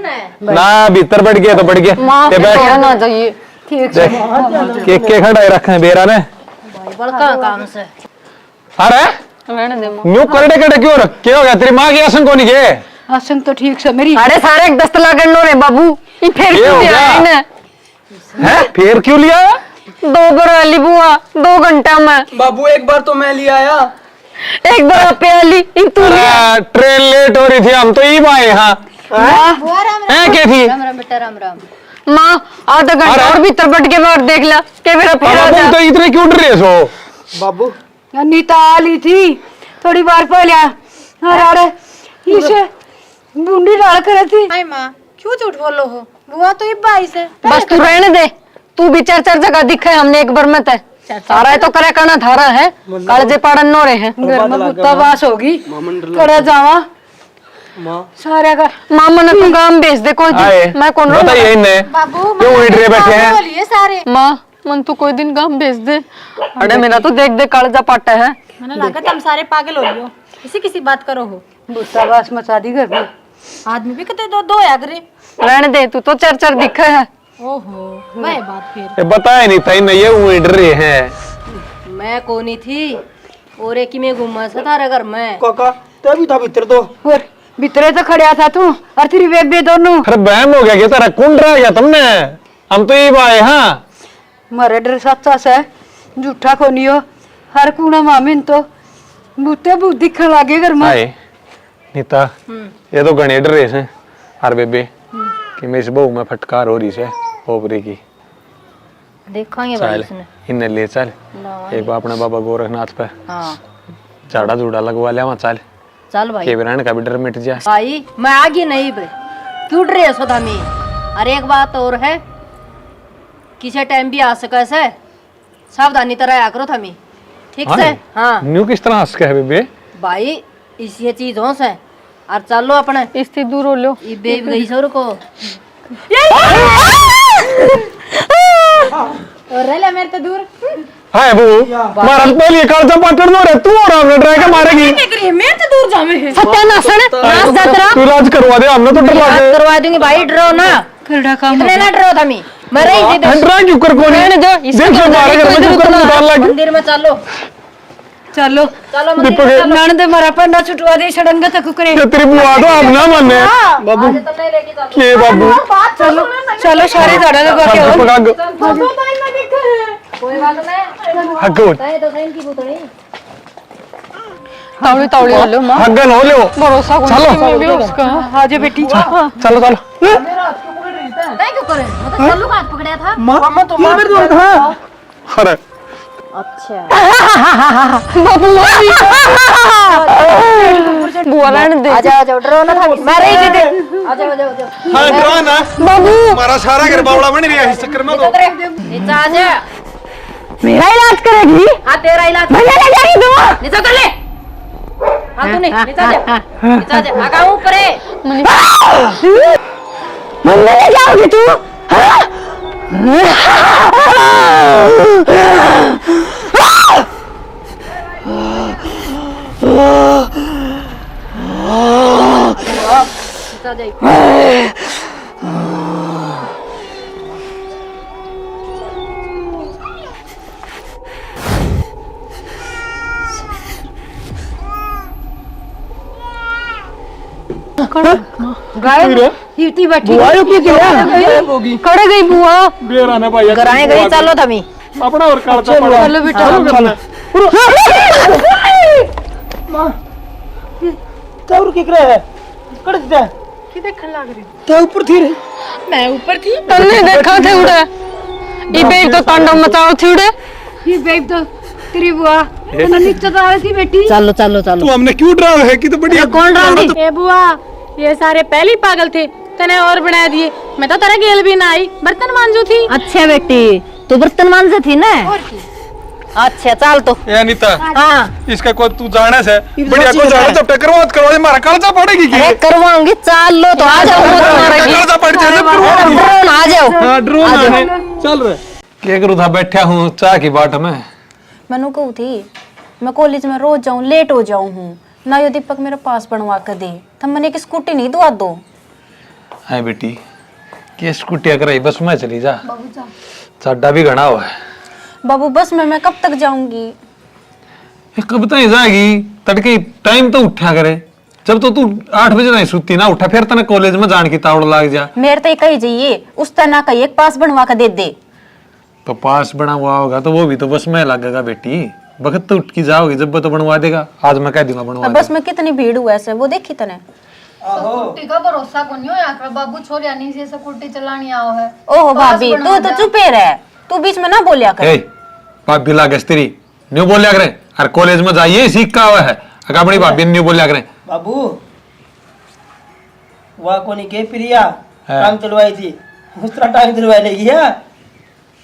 ना भीतर बैठ गया तो बैठ गया मां बैठ ना चाहिए ठीक देख के खड़ा रखे बेरा ने भाई बड़का काम से अरे रहने दे न्यू करड़े करड़े क्यों रख क्या हो गया तेरी मां की आसन को नहीं के आसन तो ठीक से मेरी अरे सारे एक दस्त लागन नो रे बाबू ये फिर ये क्यों हो दिया गया? इन्हें हैं फिर क्यों लिया 2 बार वाली बुआ 2 घंटा में बाबू एक बार तो मैं ले आया एक बार पे वाली इन तू अरे, ट्रेन लेट हो रही थी हम तो ई आए यहाँ हैं क्या थी माँ आधा घंटा अरे। और भीतर बैठ के बाहर देख ला के मेरा फिर आ अब जा तो इतने क्यों डर रहे सो बाबू नीता आली थी थोड़ी बार पहले अरे इसे बूंदी डाल कर थी हाय माँ क्यों झूठ बोलो हो बुआ तो ये बाई से बस तू रहने दे तू भी 4 जगह दिखे हमने एक बार मत है सारा तो करे करना थारा है कालजे पाड़न नो रहे हैं घर में कुत्ता बास होगी करे जावा मां सारे का मामा ने तू काम भेज दे कोई आए दिन मैं कौन बताइए इन्हें बाबू क्यों इधर बैठे हैं बोलिए सारे माँ मन तू कोई दिन काम भेज दे अरे मेरा तो देख दे कालजा पाटा है मैंने लगा तुम सारे पागल हो लियो किसी किसी बात करो हो गुस्सा बास मचा दी घर में आदमी भी कहते दो या करे रहने दे तू तो 4 दिखे है ओहो वह बात फिर ये बताया नहीं था इन्हें ये डर रहे हैं मैं कोनी थी और एक में घूमा था तारे घर में। काका तो भी था भीतर तो और भीतरे तो खड़िया था तू और तेरी बेबे दोनों। अरे बहम हो गया क्या तेरा कौन रहा गया तुमने? हम तो ये बाए हाँ मारे डर सच्चा से झूठा कोनियो हर कूड़ा मामिन तो बूते भूत दिखने लगे घर में। हाय नीता ये तो गणे डरे से हर बेबे कि मैं इस बहू में फटकार हो रही से ओपरे की। देखेंगे भाई चल इसने। इन्हें ले चल एक बार अपने बाबा गोरखनाथ पे हाँ झाड़ा झूड़ा लगवा लिया वहाँ चल चल भाई। के बिरान का भी डर मिट जाए। भाई मैं आगे नहीं बे क्यों डरे सोदा में। अरे एक बात और है किसी टाइम भी आ सके से सावधानी तरह आया करो थमी ठीक से। हाँ न्यू किस तरह हंस के है बेबे? भाई इस ये चीजों से और चलो अपने इससे दूर हो लो। ये बेब गई सर को और रह ले मेरे तो दूर। हाय बू मारन पहले कालचा पाटड़ दो रे तू और हमने ड्राई के मारेगी। मैं तो दूर जामे है सत्यानाशन नाच जात्रा तू इलाज करवा दे हमने तो डरवा दे। करवा दूंगी भाई डरो ना खड़ा काम इतने ना डरो थमी मैं रही थी हंड्रा क्यों कर कोनी देख जो मारे घर में जो कर निकाल लगी। मंदिर में चलो चलो चलो मंदिर में चलो। नणंद मारा पंडा छुटवा दे सड़ंगा तक करे। ये तेरी बुआ तो हम ना माने बाबू आज तुमने लेके चलो के बाबू चलो चलो सारे झाड़ा लगा के आओ। पका गो कोई बात नहीं हगो ताए तो सैन की पुतली तावड़ी तावड़ी हो लो मां हगन हो लो भरोसा को चलो। भी उसका आजे बेटी चलो चलो ताए क्यों करे मतलब चलो हाथ पकड़ा था। मामा तो मेरे दो था। अरे बुआ लाने दे। आ जाओ डरो ना था मैं रही थी आ जाओ जाओ जाओ हां डरा ना बाबू हमारा सारा घर बावड़ा बन रहा है इस चक्कर में तो। नीचे आ जा मेरा इलाज करेगी? हाँ तेरा इलाज भैया ले जाएगी तू? नीचे कर ले। हाँ तू नहीं नीचे जा नीचे जा आगा ऊपर है मम्मी ले जाओगी तू? हाँ? नीचे जा यूती बैठी बुआ यो की क्या कड़े गई बुआ। बेरा ना भाई कराए गई चलो थमी अपना और कालचा पड़ा चलो बेटा ताऊ के करे है कड़ दे की देखन लाग रही। ताऊ ऊपर थी रे मैं ऊपर थी। तन्ने देखा थे उड़े ई बेग तो तांडव मचाओ थी उड़े। ये बेब तो तेरी बुआ तो नीचे तो आ रही थी बेटी। चलो चलो चलो तू हमने क्यों डरा है कि तो बढ़िया कौन रांधी ए बुआ ये सारे पहले ही पागल थे तने और बना दिए। मैं तो तेरा गेल भी ना आई बर्तन मांजू थी। अच्छा बेटी तू बर्तन मांजे थी ना अच्छा चल तो ए अनीता हाँ इसका कोई तू जाने से बढ़िया को जाने तो टकरवा करवा दे मारा कालचा पड़ेगी की अरे करवाऊंगी चल लो तो आ जाओ कालचा पड़ जाए जब करवा ड्रोन आ जाओ हां ड्रोन आने चल रे के करू था बैठा हूं चाय की बाट में। मैंने कहू थी मैं कॉलेज में रोज जाऊं लेट हो जाऊं हूँ ना यो दीपक मेरे पास बनवा कर दे तो मैंने एक स्कूटी नहीं दुआ दो। हाय बेटी के स्कूटी कराई बस में चली जा चड्डा भी घना हुआ है। बाबू बस में मैं कब तक जाऊंगी? कब तक जाएगी तड़के टाइम तो उठा करे जब तो तू 8 बजे नहीं सुती ना उठा फिर तने कॉलेज में जान की तावड़ लाग जा। मेरे तो कही जाइए उस तरह का एक पास बनवा कर दे दे। तो पास बना हुआ होगा तो वो भी तो बस में लगेगा बेटी वक्त तो उठ की जाओगी जब तो बनवा देगा आज मैं कह दूंगा बनवा बस में कितनी भीड़ हुआ ऐसे वो देखी तने। स्कूटी का भरोसा को नहीं हो यार बाबू छोड़ यानी से स्कूटी चलानी आओ है। ओहो भाभी तू तो चुपे रह तू बीच में ना बोलिया कर। ए भाभी लागे तेरी न्यू बोलिया करे और कॉलेज में जाइए सीख का हुआ है अगर अपनी भाभी न्यू बोलिया करे। बाबू वहाँ कोनी के प्रिया टांग चलवाई थी उस तरह टांग चलवाई लेगी है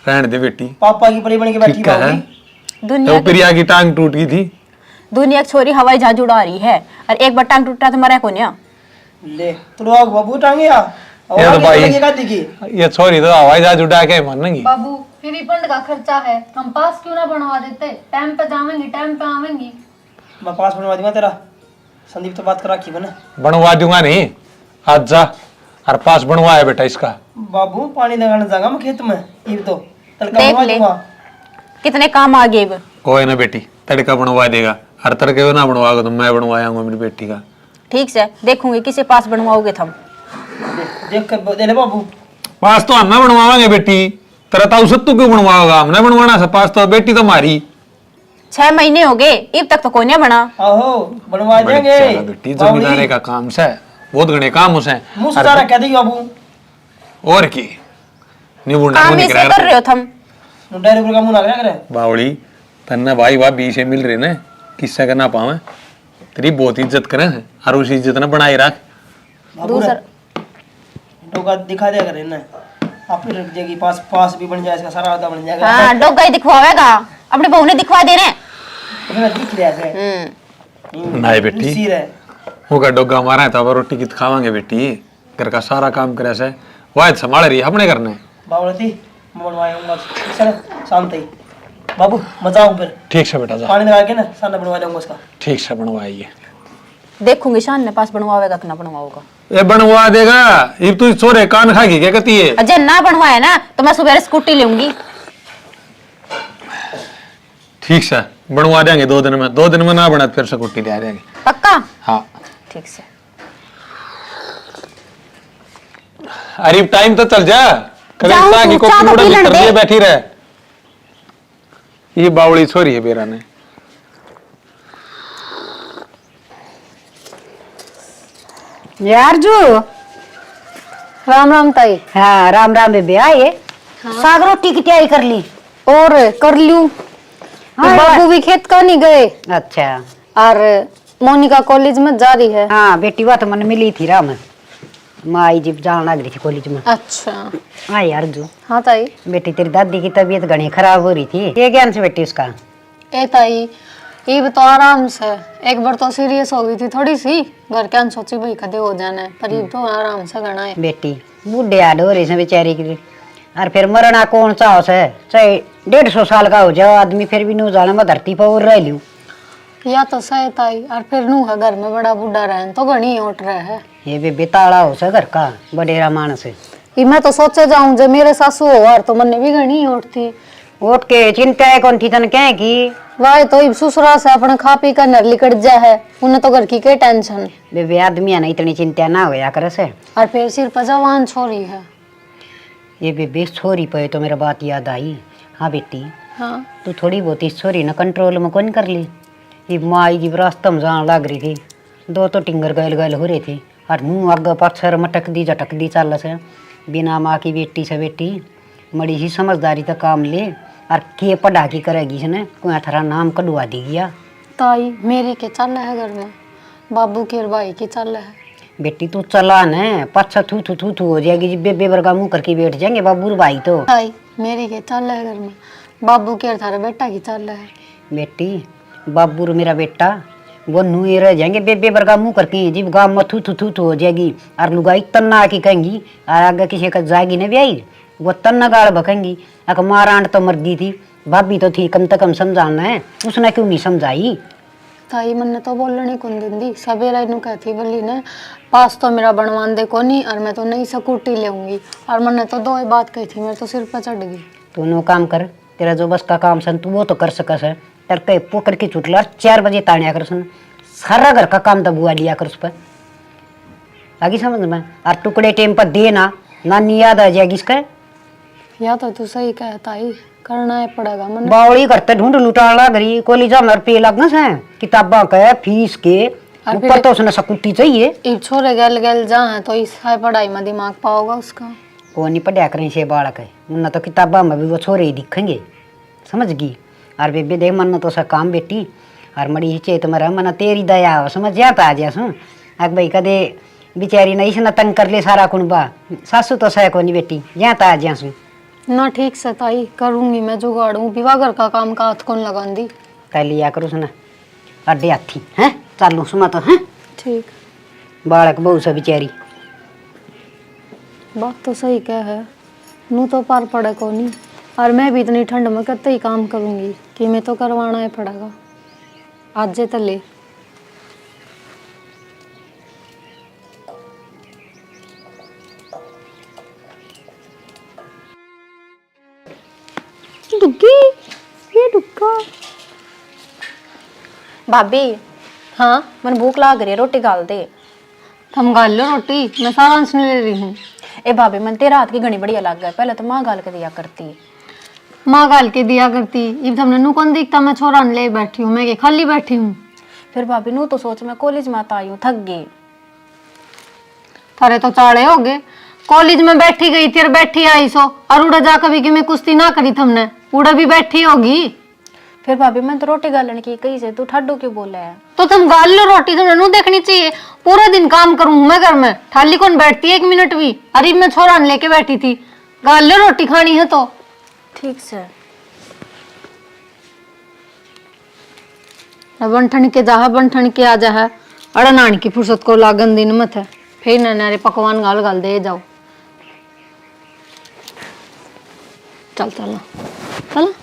रहने दे बेटी पापा की परी बन के बैठी ठीक है बाबू दुनिया तो प्रिया की टांग टूट गई थी दुनिया की छोरी हवाई जहाज उड़ा रही है और एक बार टांग टूटा तो मरा कोनिया। ले तो आओ बाबू टांगे या ये तो भाई दिखी ये छोरी तो हवाई जहाज उड़ा के मानेंगी। बाबू फिर रिफंड का खर्चा है हम पास क्यों ना बनवा देते टाइम पे जावेंगी टाइम पे आवेंगी। मैं पास बनवा दूंगा तेरा संदीप तो बात करा की बना बनवा दूंगा नहीं आज जा और पास बनवाया बेटा इसका। बाबू पानी लगाने जाऊंगा मैं खेत में ये तो तड़का देख बनवा ले। दूंगा कितने काम आ गए अब। कोई ना बेटी, तड़का बनवा देगा। हर तड़के को ना बनवाओगे तो मैं बनवाऊंगा मेरी बेटी का। ठीक से देखूंगी किसे पास बनवाओगे तुम। देख कर दे ले बाबू। पास तो हम बनवाएंगे बेटी, तेरा ताऊ सत्तू क्यों बनवाओगा? हमने बनवाना है पास तो, बेटी तो हमारी। 6 महीने हो गए, अब तक तो कोई नहीं बना। आहो बनवा देंगे बेटी जमींदारी का काम से बहुत घने काम उसे मुंह सारा कह देगी बाबू। और की निबुणा काम ऐसे कर रहे हो तुम। डायरेक्ट का मुंह ना करे बावली तन्ने भाई वाह 20 से मिल रहे ने, किससे करना पावे? तेरी बहुत इज्जत करे और उस इज्जत ने बनाए रख। दूसरा डोगा दिखा दिया करे ना, आप ही रख जाएगी पास, पास भी बन जाएगा, सारा आधा बन जाएगा। हाँ डोगा ही दिखवाएगा, अपने बहू ने दिखवा दे रहे। उसने दिख लिया है नहीं बेटी, सिर है वो का डोगा हमारा है तो अब रोटी कित खावांगे बेटी? घर का सारा काम करे से वाह संभाल रही अपने करने। बावलती मैं बनवाऊंगा चल शाम तक। बाबू मजा आऊं फिर। ठीक से बेटा जा, पानी लगा के ना सामने बनवा दूंगा उसका। ठीक से बनवाइए। देखूंगी शान ने पास बनवाएगा कि ना बनवाओगा। ये बनवा देगा। ये तू सोरे कान खागी क्या कहती है? अजय ना बनवाया ना तो मैं सुबह स्कूटी लूंगी। ठीक से बनवा देंगे 2 दिन में, 2 दिन में ना बना तो फिर स्कूटी ले आ जाएंगे। पक्का? हाँ ठीक से। अरे टाइम तो चल जा, कभी जाऊं की तू, चाह तो कॉपी पी लेने दे। बैठी रहे। ये बावली छोरी है बेरा ने। यार जो राम राम ताई। हाँ राम राम बेबे आए। साग रोटी की तैयारी कर ली? और कर लूं। हाँ, बाबू भी खेत का नहीं गए अच्छा। और मोनिका कॉलेज में जा रही है। हाँ बेटी बात मन मिली थी राम, माई जी जान लग रही थी कॉलेज में। अच्छा हाँ यार जो हाँ ताई। बेटी तेरी दादी की तबीयत घनी खराब हो रही थी, ये ज्ञान से बेटी उसका? ए ताई ये भी तो आराम से, एक बार तो सीरियस हो गई थी थोड़ी सी, घर क्या सोची भाई कदे हो जाना है, पर ये तो आराम से गणा है। बेटी बूढ़े आड हो रही से बेचारी की, और फिर मरना कौन सा हो से, चाहे 150 साल का हो जाओ आदमी फिर भी नू जाने में धरती पर और रह लूं। या तो सही ताई, और फिर नू है घर में बड़ा बूढ़ा रहे तो घनी उठ रहा है। ये भी बेताड़ा हो से घर का बडेरा मानस है। ये मैं तो सोचे जाऊं जब मेरे सासू हो और तो मन भी घनी उठती। उठ के चिंता है कौन थी तन क्या की? वाह तो ये ससुरा से अपने खा पी कर नर लिकट जा है, उन्हें तो घर की के टेंशन। बेबे आदमी है ना इतनी चिंता ना होया करे से। और फिर सिर पर जवान छोरी है। ये बेबे छोरी पे तो मेरा बात याद आई। हाँ बेटी हाँ तू थोड़ी बहुत इस छोरी ना कंट्रोल में कौन कर ली? ये माई जी रास्ता में जान लग रही थी, 2 तो टिंगर गैल गैल हो रही थी, और मुँह आगे पाछर मटक दी झटक दी चल से। बिना माँ की बेटी से बेटी मड़ी ही समझदारी तक काम ले, और के पढ़ा की करेगी इसने कोई थारा नाम कढ़वा दी गया। ताई मेरी के चल है घर में, बाबू के और भाई की चल है। बेटी तू चला न पाछा थू थू थू थू हो जाएगी, बेबे वर्गा मुँह करके बैठ जाएंगे बाबू भाई तो। ताई मेरी के चल है घर में, बाबू के और थारे बेटा की चल है। बेटी बाबू रो मेरा बेटा वो नू रह जाएंगे, बेबे वर्गा मुँह करके जीव गाँव में थू थू थू थू हो जाएगी, और लुगाई तन्ना की कहेंगी, और आगे किसी का जाएगी न ब्याई वो तन्ना गाड़ भकेंगी। अगर मारांड तो मर दी थी, भाभी तो थी कम से कम समझाना है, उसने क्यों नहीं समझाई? ताई मन तो बोलने कौन दिंदी, सवेरा इनू कहती बोली ने पास तो मेरा बनवान दे को नहीं, और मैं तो नई स्कूटी लेऊंगी, और मैंने तो 2 ही बात कही थी, मेरे तो सिर पर चढ़ गई। तू नो काम कर, तेरा जो बस का काम सन तू वो तो कर सकस है, तेरे के पोकर की चुटला 4 बजे तानिया कर सन, सारा घर का काम दबुआ लिया कर उस पर। आगे समझ में, और टुकड़े टेम पर देना नानी याद आ जाएगी इसका। या तो तू सही कह ताई, करना है पड़ेगा मन। बावड़ी करते ढूंढ लुटाना घरी कॉलेज में रुपये लगना से, किताबा के फीस के ऊपर तो उसने स्कूटी चाहिए। एक छोरे गल गल जा है तो इस पढ़ाई में दिमाग पाओगा उसका। वो नहीं पढ़ा करें से बालक है, उन्ना तो किताबा में भी वो छोरे ही दिखेंगे, समझ गई? और बेबे देख मन तो सा काम बेटी, और मड़ी हिचे तुम्हारा मन तेरी दया हो, समझ जाता आ जा सू। अग भाई कदे बेचारी नहीं से न तंग कर ले सारा कुनबा, सासू तो सह को नहीं बेटी जाता आ जा सू ना। ठीक से ताई करूंगी मैं जुगाड़ू, विवाह घर का काम का हाथ कौन लगा दी। कह लिया करो सुना अड्डे हाथी हैं चालू सुमा तो हैं। ठीक बालक बहु सा बेचारी। बात तो सही कह है, नू तो पार पड़े को नहीं, और मैं भी इतनी ठंड में कतई काम करूंगी कि मैं तो करवाना ही पड़ेगा आज जे तले। दुग्गी भाभी हाँ मन भूख लाग रही है, रोटी गाल दे। तुम गाल लो रोटी, मैं सारा सुन ले रही हूँ। ए भाभी मन तेरा हाथ की घनी बढ़िया लग गया, पहले तो माँ गाल के दिया करती। माँ गाल के दिया करती, इब तुमने नू कौन दिखता मैं छोरा ले बैठी हूँ, मैं के खाली बैठी हूँ। फिर भाभी नू तो सोच मैं कॉलेज में आता आई हूँ, थक गई। थारे तो चाड़े हो गए, कॉलेज में बैठी गई थी और बैठी आई सो, और उड़ा जा कभी कि मैं कुश्ती ना करी तुमने, उड़ा भी बैठी होगी। फिर भाभी मैं तो रोटी गालन की कहीं से, तू ठाडू क्यों बोला है? तो तुम गाल लो रोटी, तुमने नू देखनी चाहिए। पूरा दिन काम करूँ मैं घर में, थाली कौन बैठती है 1 मिनट भी? अरे मैं छोरा लेके बैठी थी, गाल लो रोटी खानी है तो। ठीक से। बंठन के जा बंठन के आ जा है, अड़ा नानी की फुर्सत को लागन दिन मत है, फिर नारे पकवान गाल गाल दे जाओ। चल चल चल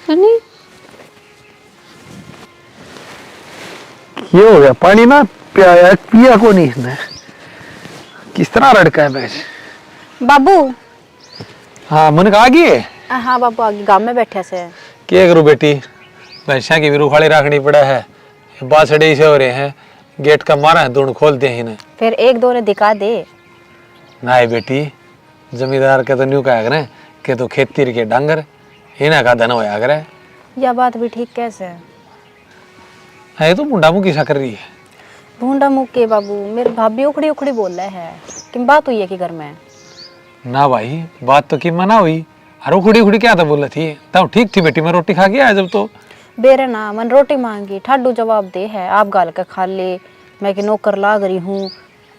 सुनी ये हो गया पानी ना पिया को नहीं इसने, किस तरह लड़का है बैच। बाबू हाँ मन का आगे। हाँ बाबू आगे गांव में बैठे से। क्या करूँ बेटी, भैंसा की भी रुखाड़ी रखनी पड़ा है, बासड़े से हो रहे हैं, गेट का मारा है दोनों खोलते हैं इन्हें। फिर एक दो ने दिखा दे। ना बेटी, जमींदार के तो न्यू कहा करे कि तो खेती के डांगर इन्हें का धन होया करे। यह बात भी ठीक कैसे है तो मुंडा मुकी सा कर रही है। ढूंढा मुँह के बाबू, मेरे भाभी उखड़ी उखड़ी बोल रहे हैं कि बात हुई है कि घर में। ना भाई बात तो की मना हुई, अरे उखड़ी उखड़ी क्या था बोला थी, तब ठीक थी बेटी, मैं रोटी खा के आया जब तो। बेरे ना मन रोटी मांगी, ठाडू जवाब दे है आप गाल के खा ले, मैं कि नौकर लाग रही हूँ।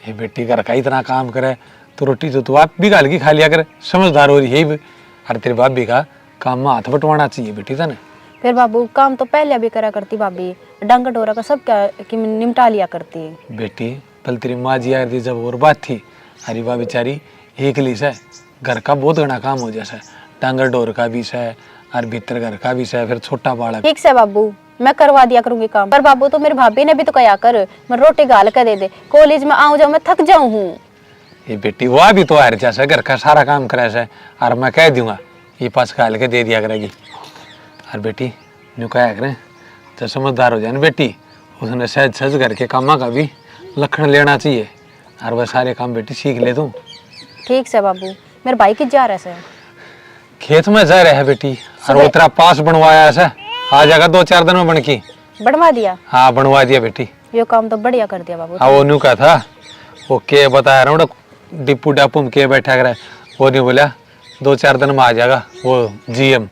ये बेटी घर का इतना काम करे तो रोटी तो तू आप भी गाल की खा लिया कर, समझदार हो रही है भी। अरे तेरे बाप भी का काम में हाथ बटवाना चाहिए बेटी था। फिर बाबू काम तो पहले भी करा करती भाभी, डंग डोरा का सब क्या कि निमटा लिया करती। बेटी पल तेरी माँ जी आई थी जब और बात थी, अरे वाह बेचारी एक ली से घर का बहुत घना काम हो जैसा, डांगर डोर का भी से और भीतर घर का भी से, फिर छोटा बालक। ठीक से बाबू मैं करवा दिया करूंगी काम, पर बाबू तो मेरी भाभी ने भी तो कहा कर मैं रोटी गाल के दे दे, कॉलेज में आऊं जाऊं मैं थक जाऊं हूँ। ये बेटी वह भी तो हार जैसा घर का सारा काम करे से, और मैं कह दूंगा ये पास गाल के दे दिया करेगी। और बेटी न्यू कहा करें तो समझदार हो जाए ना बेटी, उसने सहज सहज घर के कामा का भी लखन लेना चाहिए, और वह सारे काम बेटी सीख ले तू। ठीक से बाबू, मेरे भाई की जा रहे से खेत में जा रहे है बेटी, और वो तेरा पास बनवाया है, आ जाएगा 2-4 दिन में बन की। बनवा दिया? हाँ बनवा दिया बेटी। ये काम तो बढ़िया कर दिया बाबू। हाँ वो न्यू का था, वो के बताया रहा हूँ डिप्पू डापू में के बैठा कर, वो नहीं बोला 2-4 दिन में आ जाएगा वो जीएम।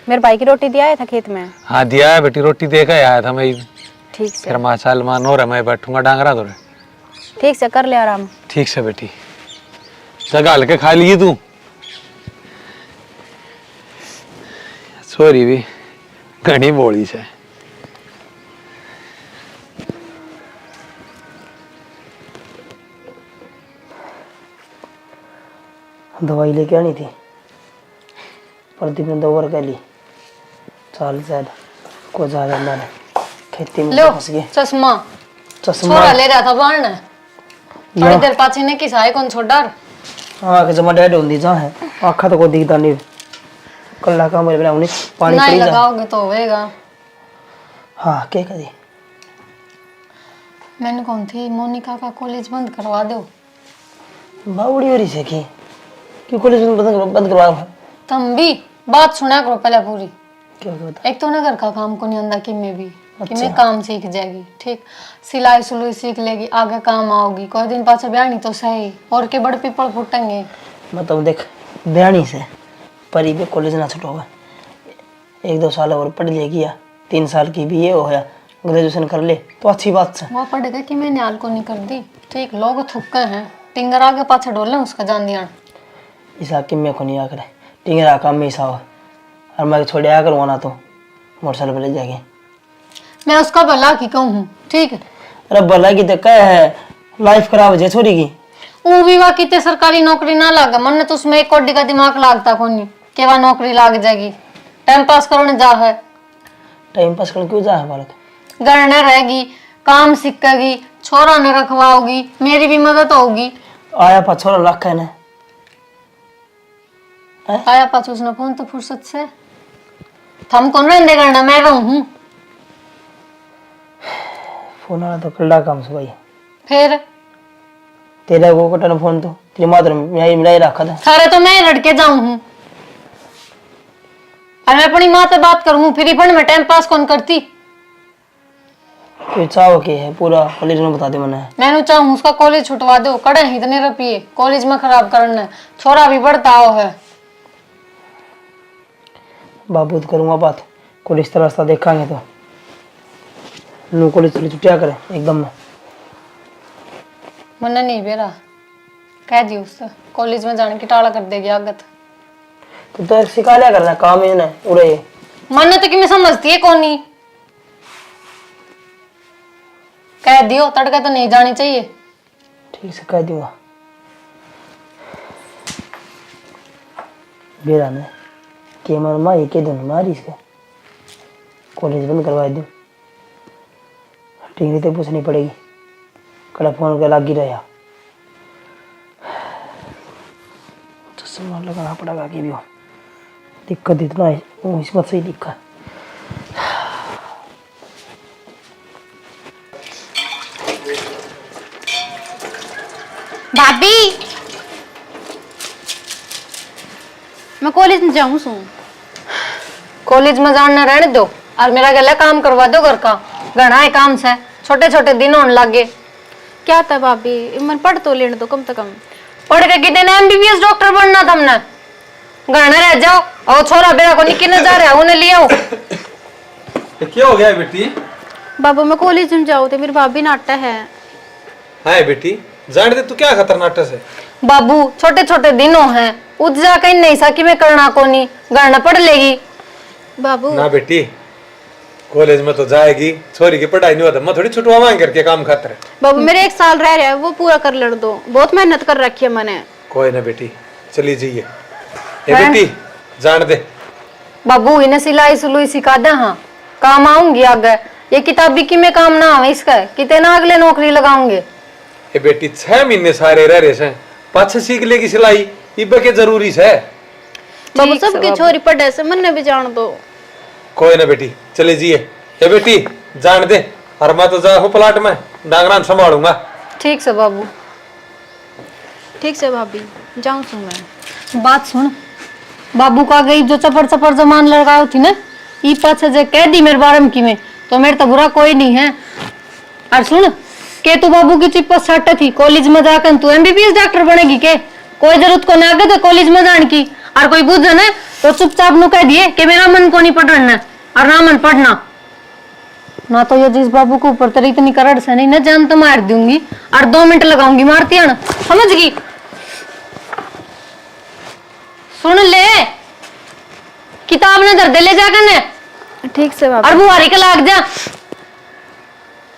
मेरे भाई की रोटी दिया था खेत में? हाँ दिया है बेटी, रोटी दे के आया था मैं। ठीक से। फिर माशाल मान हो रहा, मैं बैठूंगा डांगरा तो। ठीक से कर ले आराम। ठीक से बेटी, जगह हल्के खा लिए तू। सॉरी भी घनी बोली से। दवाई लेके आनी थी, प्रदीप ने 2 बार कह ली, चाल शायद को ज्यादा ना खेती में फंस गए। चश्मा चश्मा छोरा ले रहा था बाहर, थोड़ी देर पाछे ने किस आए कौन छोड़ डार। हाँ के जमा डेड होंदी जा है, आखा तो को दिखता नहीं, कल्ला का मेरे बनाऊनी पानी नहीं पड़ी जा। लगाओगे तो होएगा। हाँ क्या करी? मैंने कौन थी मोनिका का कॉलेज बंद करवा दो। बावड़ी हो रही से की क्यों कॉलेज बंद करवा? तुम भी बात सुना करो पहले पूरी। क्या बता? एक तो ना घर का काम को नहीं आंदा कि मैं भी कि मैं काम सीख जाएगी, ठीक सिलाई सुलाई सीख लेगी, आगे काम आओगी, कोई दिन पाछा ब्याह तो सही, और के बड़े पीपल फूटेंगे। मतलब देख ब्याणी से परी भी कॉलेज ना छुटोगा, 1-2 साल और पढ़ लेगी, या 3 साल की भी ये हो गया ग्रेजुएशन कर ले तो अच्छी बात है। वो पढ़ेगा कि मैंने हाल को नहीं कर दी, ठीक लोग थुक्के हैं टिंगर आगे पाछे डोले उसका जान दिया। ईसा कि मैं को नहीं आकर टिंगरा काम में ईसा हो, और मैं छोड़े आकर वहां तो मोटरसाइकिल पर ले जाएंगे। मैं उसका भला की कहूँ, ठीक है? अरे भला की तो क्या है, लाइफ खराब हो जाए छोरी की। वो विवाह की सरकारी नौकरी ना लागे, मन ने तो उसमें 1 कौड़ी का दिमाग लागता कोनी के वह नौकरी लाग जाएगी, टाइम पास करने जा है। टाइम पास करने क्यों जा है बालक? घर न रहेगी, काम सीखेगी, छोरा ने रखवाओगी, मेरी भी मदद होगी। आया 5 लाख है ना, आया पास उसने फोन तो फुर्सत से थम कौन रहने करना मैं हूँ फोन आना तो कल्ला काम से भाई फिर तेरा को कटन फोन तो तेरी मात्र में मिलाई रखा था थारे तो मैं लड़के जाऊं हूँ और मैं अपनी माँ से बात करूँ फिर ही में टाइम पास कौन करती कोई चाव के है पूरा कॉलेज में बता दे मैंने चाहूँ उसका कॉलेज छुटवा दो कड़े इतने रुपये कॉलेज में खराब करना छोरा भी बढ़ता हो है बाबू तो करूँगा बात कॉलेज का रास्ता देखांगे तो नू कॉलेज चली छुट्टिया करे एकदम में मन नहीं बेरा कह दी उससे कॉलेज में जाने की टाला कर देगी आगत तो सिखा लिया करना काम है ना उड़े मन तो कि मैं समझती है कौन नहीं कह दियो तड़का तो नहीं जानी चाहिए ठीक से कह दूंगा बेरा ने कि हमारे माँ ये कह दूँ मारी इसके कॉलेज बंद करवा दूँ डिग्री तो पूछनी पड़ेगी कड़ा फोन के लग ही रहा चश्मा लगाना पड़ेगा कि भी हो दिक्कत इतना है वो इस बात से ही दिक्कत भाभी मैं कॉलेज में जाऊँ सू कॉलेज में जाना रहने दो और मेरा गला काम करवा दो घर का घना है काम से छोटे छोटे दिन होने लगे क्या था भाभी मैं पढ़ तो लेने दो कम से कम पढ़ के कितने ने एमबीबीएस डॉक्टर बनना था हमने घना रह जाओ और छोरा बेरा को निकलने जा रहा है उन्हें ले आओ क्या हो गया बेटी? बाबू मैं कॉलेज में जाऊँ तो मेरी भाभी नाटा है हाय बेटी जान दे तू क्या खतरनाक है बाबू छोटे छोटे दिनों हैं उठ जा कहीं नहीं सकी मैं करना को नहीं घरना पढ़ लेगी बाबू ना बेटी कॉलेज में तो जाएगी छोरी की पढ़ाई नहीं होता मैं थोड़ी छुटवा मांग करके काम खातर है बाबू मेरे 1 साल रह रहा है वो पूरा कर ले दो बहुत मेहनत कर रखी है मैंने कोई ना बेटी चली जाइए बेटी जान दे बाबू इन्हें सिलाई सुलुई सिखा दे हाँ काम आऊंगी आगे ये किताबी की में काम ना आवे इसका कितने ना अगले नौकरी लगाऊंगे ये बेटी 6 महीने सारे रह रहे से पाछे सीख लेगी सिलाई इब के जरूरी है बाबू सबकी छोरी पढ़े से मन भी जान दो कोई ना बेटी चले जाइए ये बेटी जान दे और मैं तो जा हूँ प्लाट में डांगरान संभालूंगा ठीक से बाबू ठीक से भाभी जाऊँ सू मैं बात सुन बाबू का गई जो चपर चपर जमान लड़काओ थी ना ई पाछे जे कह दी मेरे बारे में की में तो मेरे तो बुरा कोई नहीं है और सुन के तू बाबू की चिप सट थी कॉलेज में जाकर तू एमबीबीएस डॉक्टर बनेगी के कोई जरूरत को ना आगे तो कॉलेज में जाने की और कोई बुझ ना तो चुपचाप नु कह दिए कि मेरा मन को नहीं पढ़ना और ना मन पढ़ना ना तो ये जिस बाबू को ऊपर तेरी इतनी करड़ से नहीं ना जान तो मार दूंगी और 2 मिनट लगाऊंगी मारती है ना समझ गई सुन ले किताब ने धर दे ले जाकर ने ठीक से भाभी और बुहारी के लाग जा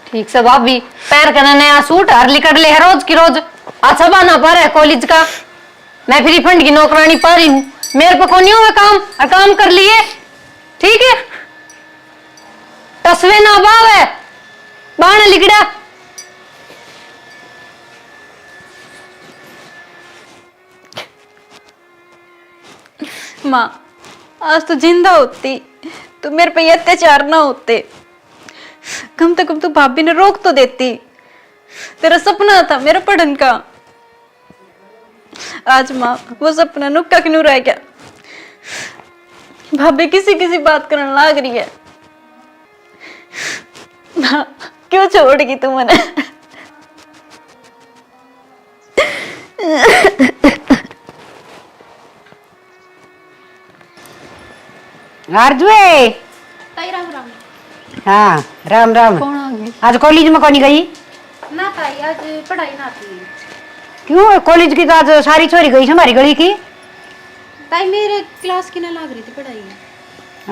ठीक से भाभी पैर करना नया सूट हर लिकड़ ले है रोज की रोज अच्छा बना पा रहा है कॉलेज का मैं फ्री फंड की नौकरानी पा रही हूँ मेरे पे कौन हुआ काम और काम कर लिए ठीक है तस्वे ना बाव है बाण लिगड़ा माँ आज तो जिंदा होती तो मेरे पे ये अत्याचार ना होते कम से कम तो भाभी ने रोक तो देती तेरा सपना था मेरा पढ़न का आज माँ वो सपना नुक्का क्यों रह गया भाभी किसी किसी बात करने लग रही है माँ क्यों छोड़गी तू मने आरजुए राम राम हाँ राम राम कौन आ गई आज कॉलेज में कौन गई ना ताई आज पढ़ाई ना थी क्यों कॉलेज की तो आज सारी छोरी गई हमारी गली की ताई मेरे क्लास की ना लग रही थी पढ़ाई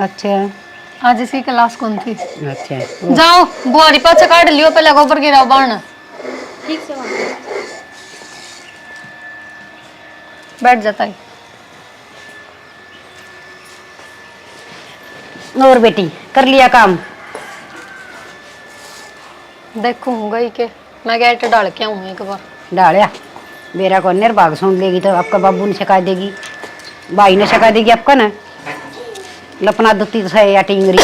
अच्छा आज इसी क्लास कौन थी अच्छा जाओ बुआरी पाछे काट लियो पहले गोबर गिराओ बाण ठीक से बैठ जाता है और बेटी कर लिया काम देखो गई के मैं गेट डाल के आऊँ एक बार डालिया मेरा को निर्भाग सुन लेगी तो आपका बाबू ने शिकायत देगी भाई ने सका देगी आपका ना लपना दुती तो है या टिंगरी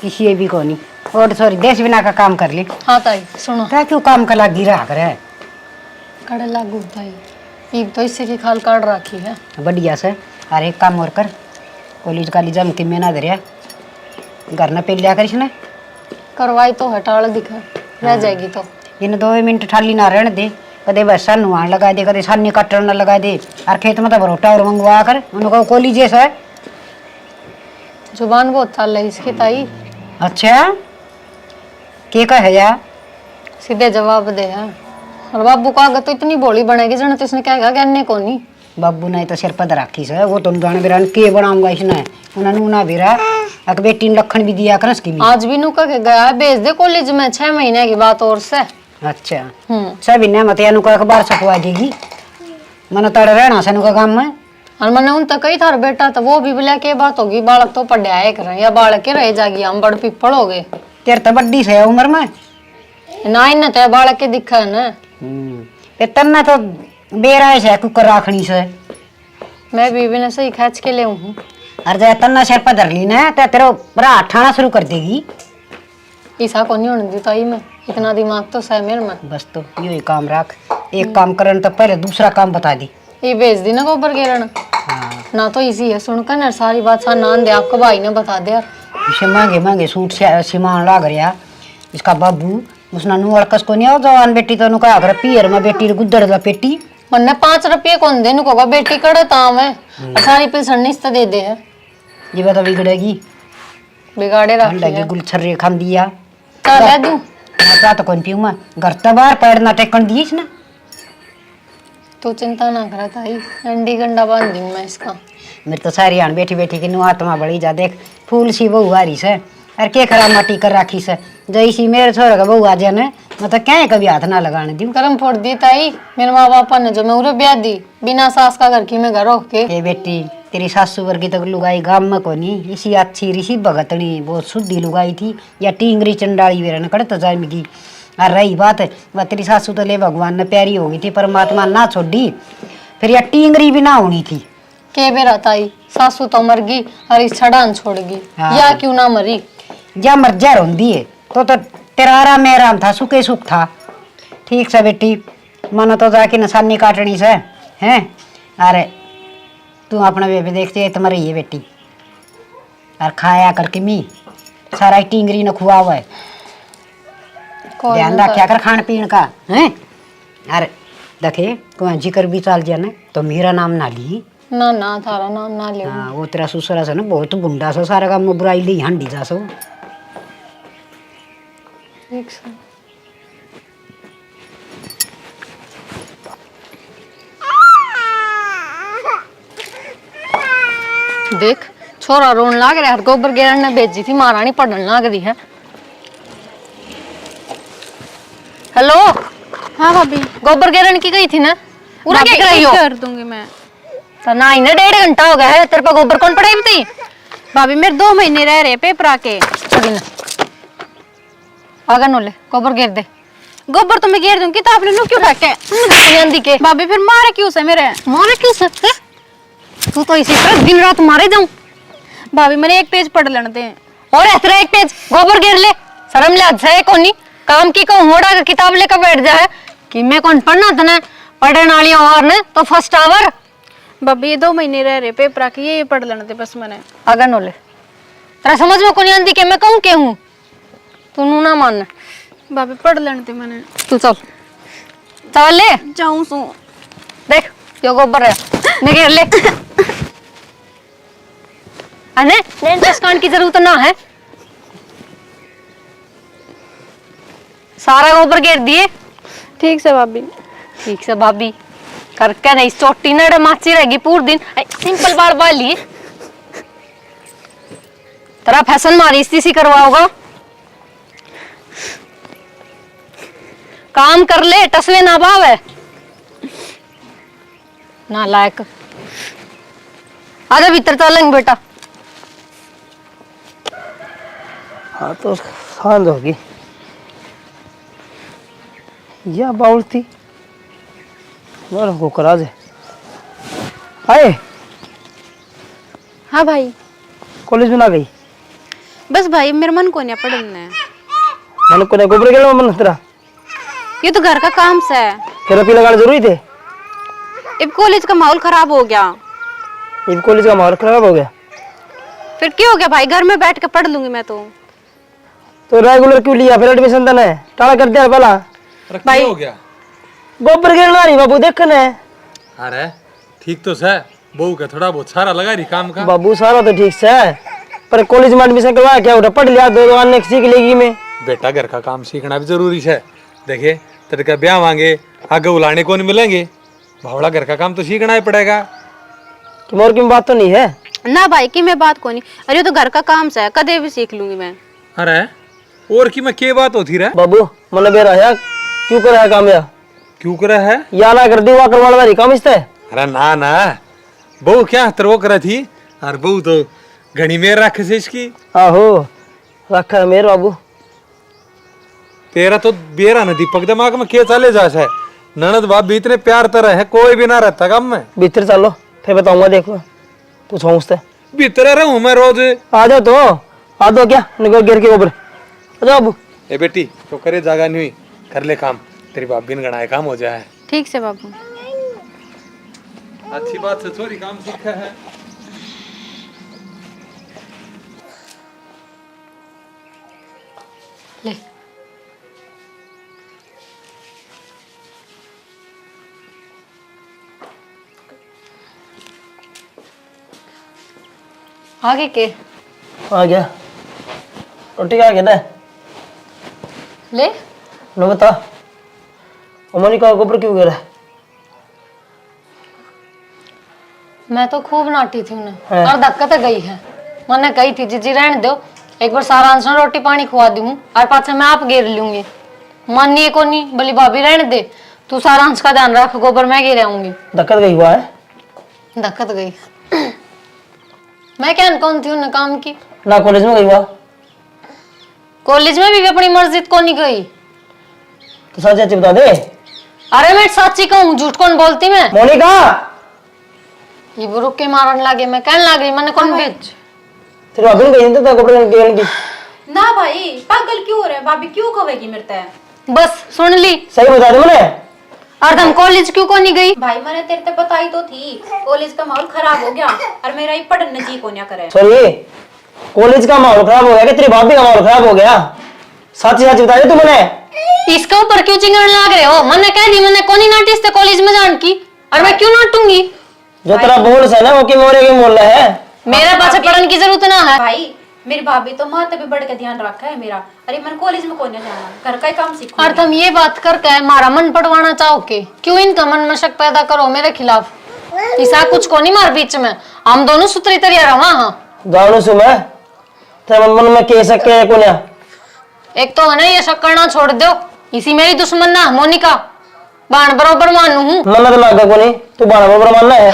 किसी भी को नहीं। और सॉरी देश बिना का काम कर ले। हाँ ताई सुनो, क्या क्यों काम का लगी रहा करे कड़े लागू ताई, ईब तो इससे की खाल काट रखी है। बढ़िया से। अरे एक काम और कर, कॉलेज का जम के में ना धरिया घर ना पे लिया करिस ना। करवाई तो हटाड़ दिखा रह जाएगी तो इन 2 मिनट ठाली ना रहने दे, कदे बस सन वहां लगा दे, कदे सानी कटर न लगा दे। और खेत में तो भरोटा और मंगवा कर उनको कॉलेज जैसा है। जुबान बहुत चाल है इसकी ताई। अच्छा के का है या सीधे जवाब दे है। और बाबू का आगे तो इतनी भोली बनेगी जन तो इसने क्या गन्ने को नहीं। बाबू ने तो सिर पर राखी से वो तुम जान बिरान के बनाऊंगा इसने उन्होंने ना बिरा अक बेटी ने लखन भी दिया कर इसकी भी। आज भी नुका के गया भेज दे कॉलेज में 6 महीने की बात और से। अच्छा सभी ने मत यानु का अखबार छपवा देगी मन तड़ रहना सनु का काम में। और मैंने उन तक कही था बेटा तो वो भी बोला के बात होगी बालक तो पढ़ाया कर या बालक के रह जागी हम बड़ पिपड़ हो गए। तेरे तो बड्डी से उम्र में ना इन ते बालक के दिखा है ना। ते तन्ना तो बेरा से कुकर राखनी से मैं बीबी ने सही खींच के ले हूँ। और जब तन्ना सिर पर धर ली ना तो तेरा बड़ा ठाना शुरू कर देगी। ईसा को नहीं होने दी ताई में इतना दिमाग तो सह मेरे में। बस तो यो ही काम रख, एक काम करने तो पहले दूसरा काम बता दी। ये भेज दी ना गोबर गिरना। ना तो इजी है सुनकर ना सारी बात सा नान दे आपको भाई ने बता दिया। इसे महंगे महंगे सूट सीमान लाग रहा इसका बाबू उसना नु अड़कस को नहीं आओ जवान बेटी तो नु का अगर पियर में बेटी गुद्दड़ दा पेटी मन्ने 5 रुपये कौन दे नु को बेटी कड़े ताम है सारी पेंशन निस्त दे दे है। ये बता बिगड़ेगी बिगाड़े रख ठंडा की गुलछर्रे खान दिया चल ले दूं माता तो कौन पीऊं मैं घर तो बाहर पैर ना टेकन दिए ना। तू चिंता ना करा ताई अंडी गंडा बांध दूं मैं इसका। मेरे तो सारी आन बैठी बैठी की नु आत्मा बड़ी जा देख फूल सी बहु हारी से अरे के खराब माटी कर राखी से जैसी मेरे छोरा का बहू आ जाए ना मतलब क्या कभी हाथ ना लगाने दूं। कर्म फोड़ दी ताई मेरे माँ बापा ने जो मैं उरे ब्याह दी बिना सास का घर की मैं घर होके। ए बेटी तेरी सासू वर्गी तक लुगाई गांव में को नहीं इसी अच्छी ऋषि भगतनी बहुत शुद्धि लुगाई थी या टींगरी चंडाली वेरन कड़ तो जाएगी। और रही बात वह तेरी सासू तो ले भगवान ने प्यारी हो गई थी परमात्मा ना छोड़ी फिर या टींगरी भी ना होनी थी। के बेरा ताई सासू तो मर गई और इस छड़ान छोड़ गई। हाँ। या क्यों ना मरी या मर जा रोंदी है तो तेरा आराम में आराम था सुखे सुख था। ठीक से बेटी मन तो जाके निशानी काटनी से हैं। अरे तू अपना बेबी देखती है तुम्हारी ये बेटी और खाया करके मी सारा टींगरी न खुआ हुआ है ध्यान रखा कर खान पीन का हैं। अरे देखे कोई जिक्र भी चल जाए ना तो मेरा नाम ना ली ना ना थारा नाम ना ले। हाँ वो तेरा ससुरा से ना बहुत गुंडा सा सारा काम में बुराई ली हंडी जा सो। ठीक से देख छोरा रोन लाग रहा है गोबर गिरन ने भेजी थी महारानी पढ़न लाग रही है। हेलो हाँ भाभी गोबर गिरन की गई थी ना पूरा क्या कर रही हो। कर दूंगी मैं। तो ना इन्हें 1.5 घंटा हो गया है तेरे पे गोबर कौन पड़ाई थी। भाभी मेरे 2 महीने रह रहे पेपर आके। आगे नो ले गोबर गिर दे। गोबर तो मैं गिर दूंगी तो आपने नु क्यों ढके आंधी के भाभी फिर मारे क्यों से मेरे मारे क्यों सकते तू तो इसी तरह दिन रात मारे जाऊं। भाभी मैंने 1 पेज पढ़ लेने दे और ऐसा 1 पेज गोबर गिर ले शर्म ले अच्छा है कोनी काम की को मोड़ा का किताब लेकर बैठ जाए कि मैं कौन पढ़ना तने पढ़ने वाली और ने तो फर्स्ट आवर। भाभी ये 2 महीने रह रहे पेपर आके ये पढ़ लेने दे बस मैंने। आगे नो ले तेरा समझ में कोनी आंधी के मैं कहूं के हूं तू नू ना मान। भाभी पढ़ लेने दे मैंने। तू चल चल ले जाऊं सो देख यो गोबर है मैं गिर ले अने नेंटस कांड की जरूरत ना है सारा गोबर गिर दिए। ठीक से भाभी ठीक से भाभी करके नहीं चोटी नड़े माची रहेगी पूरे दिन सिंपल बाल बाल लिए तेरा फैशन मारी इसी करवाओगा काम कर ले टसवे ना बावे ना लायक। आजा भीतर चलेंगे बेटा। हाँ तो सांझ होगी या बाउल थी को करा दे आए हाँ भाई, कॉलेज में ना गई बस भाई मेरा मन को नहीं पढ़ने। मन को गोबर के मन तेरा ये तो घर का काम से है। थेरेपी लगाना जरूरी थे। अब कॉलेज का माहौल खराब हो गया। अब कॉलेज का माहौल खराब हो गया फिर क्या हो गया भाई, घर में बैठ के पढ़ लूंगी मैं तो रेगुलर क्यों लिया फिर एडमिशन देना है? टाला कर दिया पहला भाई हो गया गोबर गिरना रही बाबू देखने। अरे ठीक तो है, बहू का थोड़ा बहुत सारा लगा रही काम का। बाबू सारा तो ठीक से है पर कॉलेज में एडमिशन करवाया क्या उठा पढ़ लिया दो आने सीख लेगी में। बेटा घर का काम सीखना भी जरूरी है। देखे तेरे का ब्याह मांगे आगे उलाने को नहीं मिलेंगे, भावड़ा घर का काम तो सीखना ही पड़ेगा। कि मोर की बात तो नहीं है ना भाई की मैं बात को नहीं। अरे ये तो घर का काम से है, कदे भी सीख लूंगी मैं। अरे और की मैं के बात होती रहा बाबू मन बेरा है क्यों कर है काम या क्यों करे है या ना कर दी वा करवाने वाली काम इससे। अरे ना ना बहू क्या तरव करे थी और बहू तो घनी मेर रखे से इसकी। आहो रखा है मेरे बाबू। तेरा तो बेरा न दीपक दिमाग में के चले जा है। ननद बाप भी इतने प्यार तरह है कोई भी ना रहता काम में। भीतर चलो फिर बताऊंगा देखो पूछो उससे। भीतर रहूं मैं रोज। आ जाओ तो आ दो क्या निकल गिर के ऊपर आ जाओ बाबू। ए बेटी तो करे जागा नहीं हुई कर ले काम, तेरी भाभी ने गणाए काम हो जाए। ठीक से बाबू। अच्छी बात से छोरी काम सीखा है। ले आगे के आ गया रोटी खा के दे ले न बता अमनी का गोबर क्यों गिरा? मैं तो खूब नाटी थी उन्हें हाँ। और धक्का तो गई है। मैंने कही थी जीजी रहने दो एक बार सारा अंश रोटी पानी खुआ दूं और पाछे मैं आप घेर लूंगी। मानिए को नहीं बोली भाभी रहने दे तू सारा अंश का ध्यान रख गोबर मैं घेर आऊंगी। धक्कत गई हुआ है धक्कत गई मैं क्या कौन थी उन्हें काम की ना कॉलेज में गई हुआ कॉलेज में भी अपनी मर्जी को नहीं गई। तो सच सच बता दे। अरे मैं सच्ची कहूँ झूठ कौन बोलती मैं। मोनिका ये वो रुक के मारने लगे मैं कहने लग रही मैंने कौन भेज तेरे भाभी ने कही तो गोबर गिरने की। ना भाई पागल क्यों हो रहा है, भाभी क्यों कहेगी मेरे ते। बस सुन ली सही बता दे मैंने। और तुम कॉलेज क्यों को नहीं गई? भाई मैंने तेरे ते बताई तो थी कॉलेज का माहौल खराब हो गया और मेरा ही पढ़ने जी को नहीं करे। सॉरी कॉलेज का माहौल खराब हो गया कि तेरी भाभी का माहौल खराब हो गया? सच सच बता दे तू मैंने। इसके ऊपर क्यों चिंगड़ने लग रहे हो? मैंने कह दी मैंने कौन ही नाटिस थे कॉलेज में जान की और मैं क्यों नाटूंगी? जो तेरा बोल है ना वो की मोरे की बोल रहा है। मेरे पास पढ़ने की जरूरत ना है। भाई मेरी भाभी तो माँ तभी बढ़ के ध्यान रखा है मेरा। अरे मैं कॉलेज में कौन नहीं जाना, घर का ही काम सीखूं। और तुम ये बात करके हमारा मन पटवाना चाहो के क्यों इनका मन में शक पैदा करो मेरे खिलाफ? ऐसा कुछ को नहीं मार बीच में हम दोनों सुतरी तरिया रहा। हाँ जानू सु मैं तेरे मन में के सके कोन्या। एक तो है ना ये शक करना छोड़ दो। इसी मेरी दुश्मन ना मोनिका बाण बरोबर मानू हूँ। मन तो लागा को नहीं तू बाणा बराबर मानना है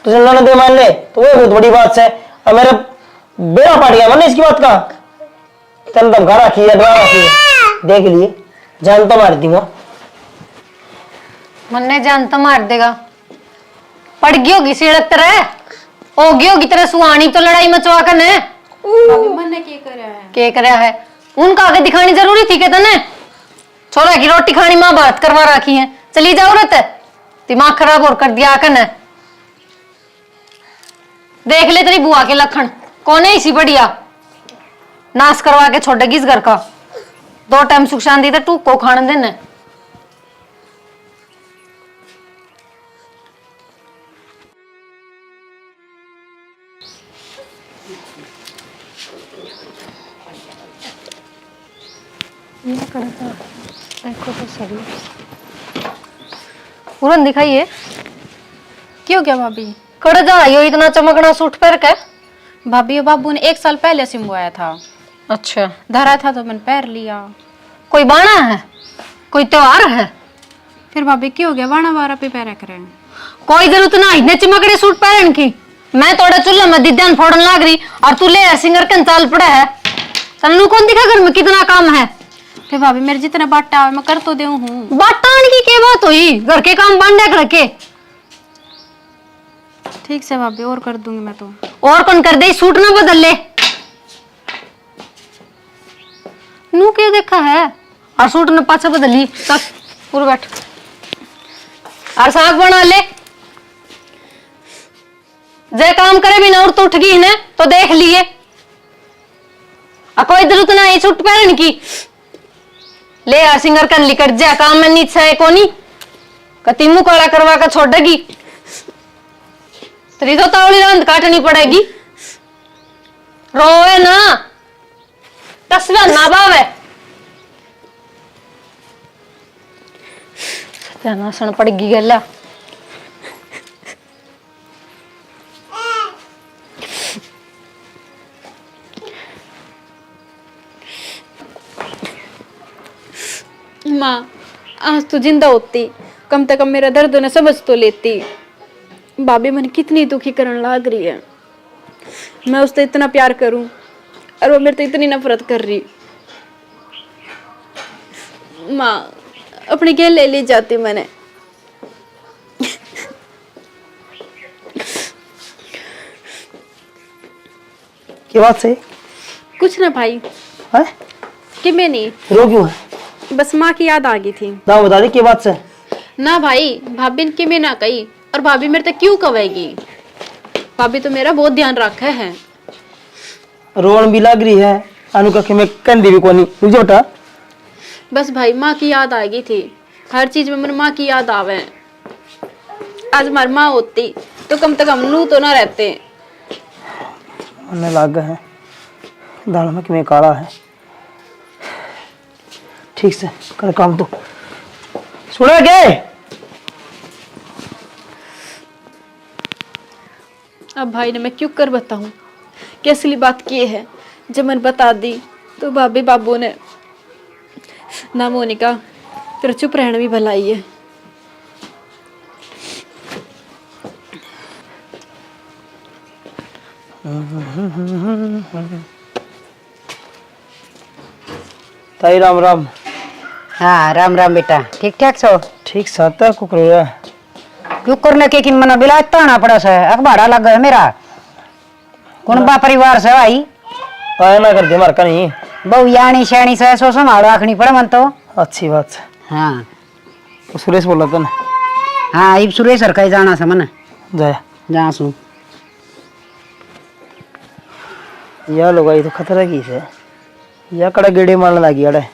तुझे ना दे मान ले तो वो बहुत बड़ी बात है। और मेरे बेड़ा पाट गया मैंने इसकी बात का तेन धमका रखी है डरा रखी है देख लिए जान तो मार दूंगा। मन्ने जान तो मार देगा पड़ गई होगी सीढ़त तरह होगी होगी तेरे सुहानी तो लड़ाई मचवा कर ने भाभी मैंने क्या करा है? के करया है उनका आगे दिखानी जरूरी थी के तने छोरा की रोटी खानी माँ बात करवा रखी है। चली जाओ रत दिमाग खराब और कर दिया कने देख ले तेरी बुआ के लखन कौन है इसी बढ़िया नाश करवा के छोड़ेगी इस घर का। 2 टाइम सुख शांति तो टूक को खाने देने। उड़न दिखाइए क्यों क्या भाभी? कड़ जा यो इतना चमकना सूट पहन के। भाभी बाबू ने 1 साल पहले सिमवाया था। अच्छा धरा था तो मैंने पहन लिया। कोई बाना है कोई त्योहार है? फिर भाभी क्यों हो गया, बाणा बारा पे पैर रख रहे हैं। कोई जरूरत ना इतने चमकड़े सूट पहन की। मैं थोड़ा चूल्हा में दिद्यान फोड़न लाग रही और तू ले सिंगर के चाल पड़ा है। तन्नू कौन दिखा घर में कितना काम है? फिर भाभी मेरे जितना बाटा मैं कर तो दे हूँ। बाटान की क्या बात हुई घर के काम बांधे रखे ठीक से भाभी, और कर दूंगी मैं तो। और कौन कर दे, सूट ना बदल ले। नू क्या देखा है, और सूट ने पाछा बदली तक पूरा बैठ। और साग बना ले, जे काम करे भी ना और तो उठ गई ने तो देख लिए। कोई जरूरत ना है सूट पहन की। ले यार सिंगर कर ली, कर जा काम में नीचे है कोनी कति मुंह काला करवा कर छोड़ेगी। तेरी तो तावली रंद काटनी पड़ेगी। रोए ना, तस्वीर ना बावे। सत्यानाशन पड़ेगी गला। माँ, आज तो जिंदा होती, कम से कम मेरा दर्द न समझ तो लेती। भाभी मन कितनी दुखी करने लग रही है। मैं उससे इतना प्यार करूं और वो मेरे से इतनी नफरत कर रही। माँ, अपनी गेल ले ली जाती मैंने। क्या बात से? कुछ ना भाई, है कि मैं नहीं, रो क्यों है? बस माँ की याद आ गई थी ना बता दे क्या बात से? ना भाई, भाभी ने मैं ना कही, और भाभी मेरे तक क्यों कहेगी? भाभी तो मेरा बहुत ध्यान रखा है। रोन भी लग रही है, अनु का कि मैं कंदी भी कोनी बुझो बेटा। बस भाई, माँ की याद आ गई थी। हर चीज में मेरी माँ की याद आवे। आज हमारी माँ होती तो कम से कम नू तो ना रहते। मन लाग है दाल में कि मैं काला है। ठीक से कर काम तो सुना के। अब भाई ने मैं क्यों कर बताऊं कि असली बात की है। जब मैंने बता दी तो भाभी बाबू ने ना मोनिका तेरा चुप रहना भी भलाई है। ताई राम राम। हाँ राम राम बेटा, ठीक ठाक सो? ठीक साता कुकर है क्यों करने के किन मना बिला ताना पड़ा से अखबारा लग गया मेरा। कौन बा परिवार से भाई आया ना कर दे मार का नहीं। बहु यानी शैनी से सो संभालो आखनी पड़े मन तो। अच्छी बात है। हाँ वो सुरेश बोला था ना। हाँ इब सुरेश सर कहीं जाना से मन जाया जा सू। या लोग आई तो खतरा की से या कड़ा गेड़े मारने लगी अड़े।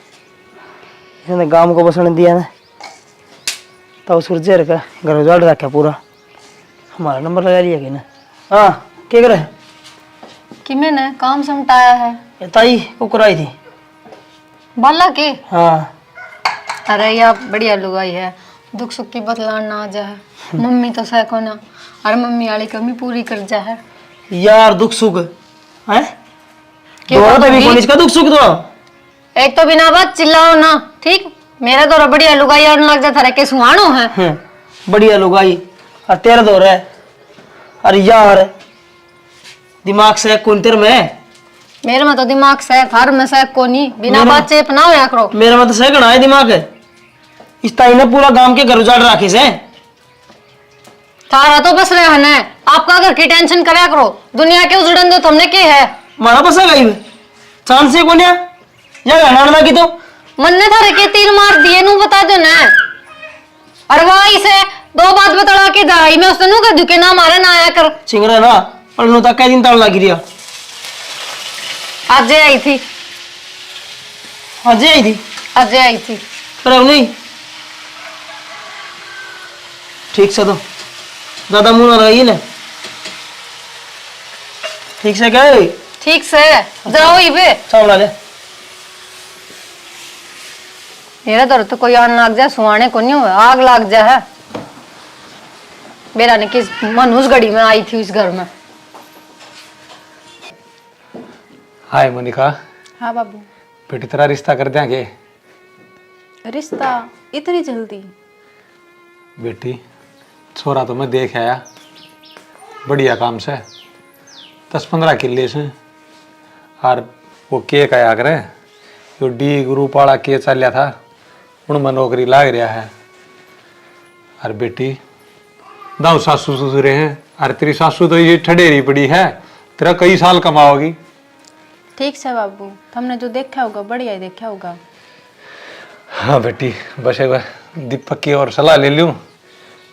इसने गांव को बसने दिया ना तो सूरज का घर उजाड़ रखा पूरा। हमारा नंबर लगा लिया कि ना। हाँ क्या करे कि मैंने काम समटाया है। ये ताई कुकर आई थी। बाला के? हाँ अरे यार बढ़िया लुगाई है, दुख सुख की बतलान ना आ जाए। मम्मी तो सह को ना, अरे मम्मी वाली कमी पूरी कर जा है। यार दुख सुख है क्यों दोनों करोगी? भी कौन इसका दुख सुख तो एक तो बिना बात चिल्लाओ ना, ठीक? मेरा तो बढ़िया लुगाई और लग जाता रहे के सुहानो है। बढ़िया लोग आई और तेरा दौर है। अरे यार दिमाग से कौन तेरे में? मेरे में तो दिमाग से थार में से को नहीं, बिना बात चेप ना होया करो। मेरा में तो सही गणा है दिमाग है। इस ताई ने पूरा गांव के घर उजाड़ रखे से। थारा तो बस रहे है, आपका घर की टेंशन करया करो। दुनिया के उजड़न दो तुमने के है। मारा बसा गई चांद से कोन्या या गहना की तो मन ने थारे के तीर मार दिए नू बता दो ना। और वही से दो बात बतला के जाई मैं उसने नू कर दुके ना मारे ना आया कर। चिंगरा ना और नो तक दिन ताल लगी रिया। आज आई थी, आज आई थी। आज आई थी। पर अब नहीं ठीक से तो ज्यादा मुंह ना रही ना। ठीक से गए ठीक से जाओ ही बे। चावला ले मेरा दर तो कोई आन लाग जाए सुहाने को नहीं हुआ, आग लाग जा है। मेरा ने किस मन उस घड़ी में आई थी उस घर में। हाय मोनिका, हाँ बाबू। बेटी तेरा रिश्ता कर देंगे? रिश्ता इतनी जल्दी? बेटी छोरा तो मैं देख आया, बढ़िया काम से 10-15 किले से। और वो केक आया करे जो डी ग्रुप वाला के चलिया था उनमें नौकरी लाग रहा है। और बेटी दाऊ सासू ससुरे हैं, अरे तेरी सासू तो ये ठडेरी पड़ी है, तेरा कई साल कमाओगी। ठीक से बाबू, हमने जो देखा होगा बढ़िया ही देखा होगा। हाँ बेटी, बस एक बार दीपक की और सलाह ले लूं,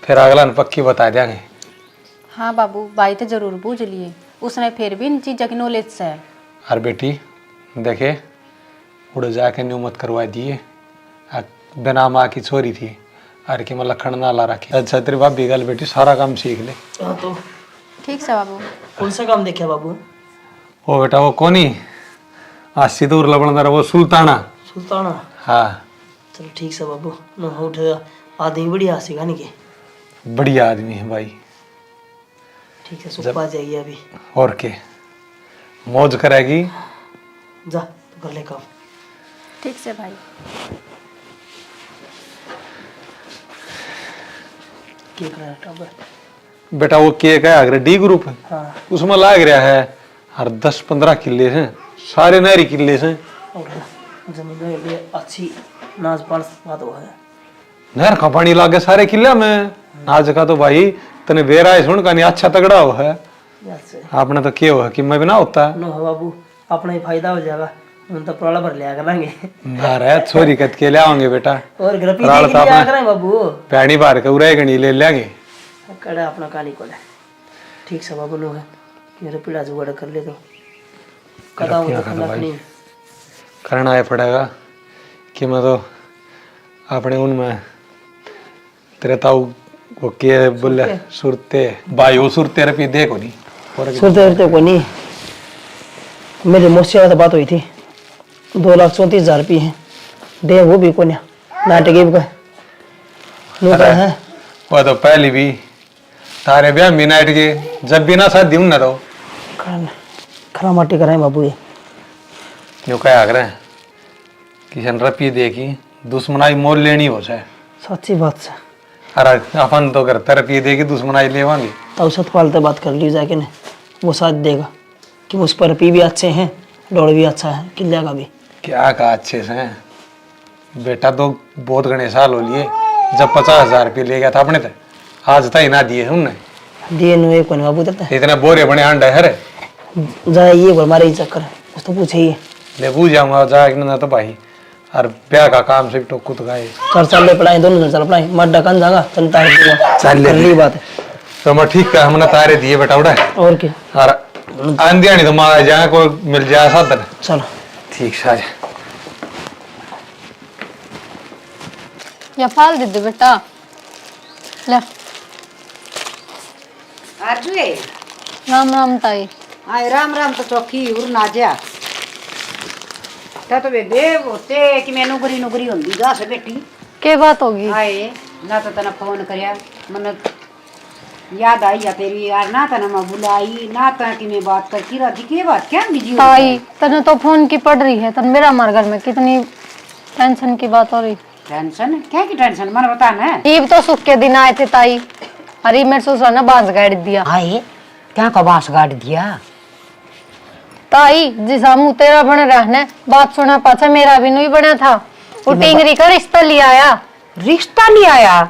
फिर अगला न पक्की बता देंगे। हाँ बाबू, भाई तो जरूर बूझ लिए, उसने फिर भी इन चीज़ों की नॉलेज से है। अरे बेटी देखे, उड़ जाके न्यू मत करवा दिए, बिना माँ की छोरी थी, अरे कि मैं लखन ना ला रखी। अच्छा तेरी भाभी गल बेटी सारा काम सीख ले। हाँ तो ठीक से बाबू। कौन सा काम देखा बाबू? वो बेटा वो कौनी अस्सी दूर लबड़दार वो सुल्ताना। सुल्ताना? हाँ चलो ठीक से बाबू, न उठे आदमी बढ़िया हंसेगा नहीं के। बढ़िया आदमी है भाई। ठीक है, सुपा जाइए अभी। और के मौज करेगी। जा तो कर ले काम। ठीक से भाई। क्या कर रहा है? बेटा वो केक है अगर डी ग्रुप है, हाँ उसमें लाग रहा है हर 10-15 किले हैं, सारे नहरी किले हैं। और जमीन के लिए अच्छी नाच पास बात हो है। नहर का पानी लागे सारे किले में, नाच का तो भाई तने बेरा है सुन का नहीं अच्छा तगड़ा हो है। आपने तो क्या हो कि मैं भी ना होता नो बाबू, अपना ही फायदा हो जाएगा, हम तो प्राला भर लिया करेंगे। ना रे छोरी कत के ले आओगे बेटा, और ग्रपी प्राला देख तो लिया अपना करें बाबू। पैनी बार के उरे गणी ले लेंगे। कड़ा अपना कहानी को ले। ठीक से बाबू नो है कि मेरे पीड़ा जुगाड़ कर ले तो कदा वो तो नहीं करना है पड़ेगा कि मैं तो अपने उनमें तेरे ताऊ वो के बोले सुरते भाई वो सुरते रुपये देखो नहीं सुरते को नहीं। मेरी मौसी से बात हुई थी, 2,34,000 रुपये है दे, वो भी को नाटक है। वो तो पहली भी तारे ब्याह में नाइट के जब भी ना साथ दिऊं ना तो खरा माटी कराए बाबू। ये क्यों क्या आग रहे हैं किशन रुपये देखी दुश्मनाई मोल लेनी हो जाए। सच्ची बात से अरे अपन तो करते रुपये देगी दुश्मनाई लेवांगे। तो सतपाल से बात कर ली जाके ने, वो साथ देगा कि उस पर रुपये भी अच्छे हैं, दौड़ भी अच्छा है, किले का भी। क्या कहा अच्छे से हैं बेटा, तो बहुत घने साल हो लिए जब 50,000 रुपये ले गया था अपने तक, आज तक ही ना दिए उनने। दिए नु एक कोने बाबू देता इतने बोरे बने अंडे हरे जाए ये बोल मारे ही चक्कर उस तो पूछे ही ले पूछ जाऊंगा जाए ना तो भाई, और ब्याह का काम से टोकू तो गाए कर चल ले पढ़ाई, दोनों चल पढ़ाई मत डकन जागा चलता है। चल ले बात है तो मैं ठीक है, हमने तारे दिए बेटा उड़ा और क्या। और आंधिया नहीं तो मारा जाए कोई मिल जाए साधन। चलो ठीक है या फाल दे दे बेटा ले। अर्जुए राम राम ताई। आए राम राम तो चौकी उर ना जा तो बेबे होते कि मैं नौकरी नौकरी होंदी जा से बेटी के बात होगी? आए ना तो तना फोन करया मन याद आई या तेरी यार, ना तना मैं बुलाई ना ता कि मैं बात कर की राजी के बात क्या बिजी हो ताई तने तो फोन की पड़ रही है, तन मेरा हमारे घर में कितनी टेंशन की बात हो रही। टेंशन क्या की टेंशन मन बता ना। ईब तो सुख के दिन आए थे ताई, अरे मेरे ससुर ने बांस गाड़ दिया। आए क्या का बांस गाड़ दिया ताई जिसा मुँह तेरा बन रहने बात सुना पाछा मेरा भी नहीं बना था, वो टिंगरी का रिश्ता ले आया। रिश्ता नहीं आया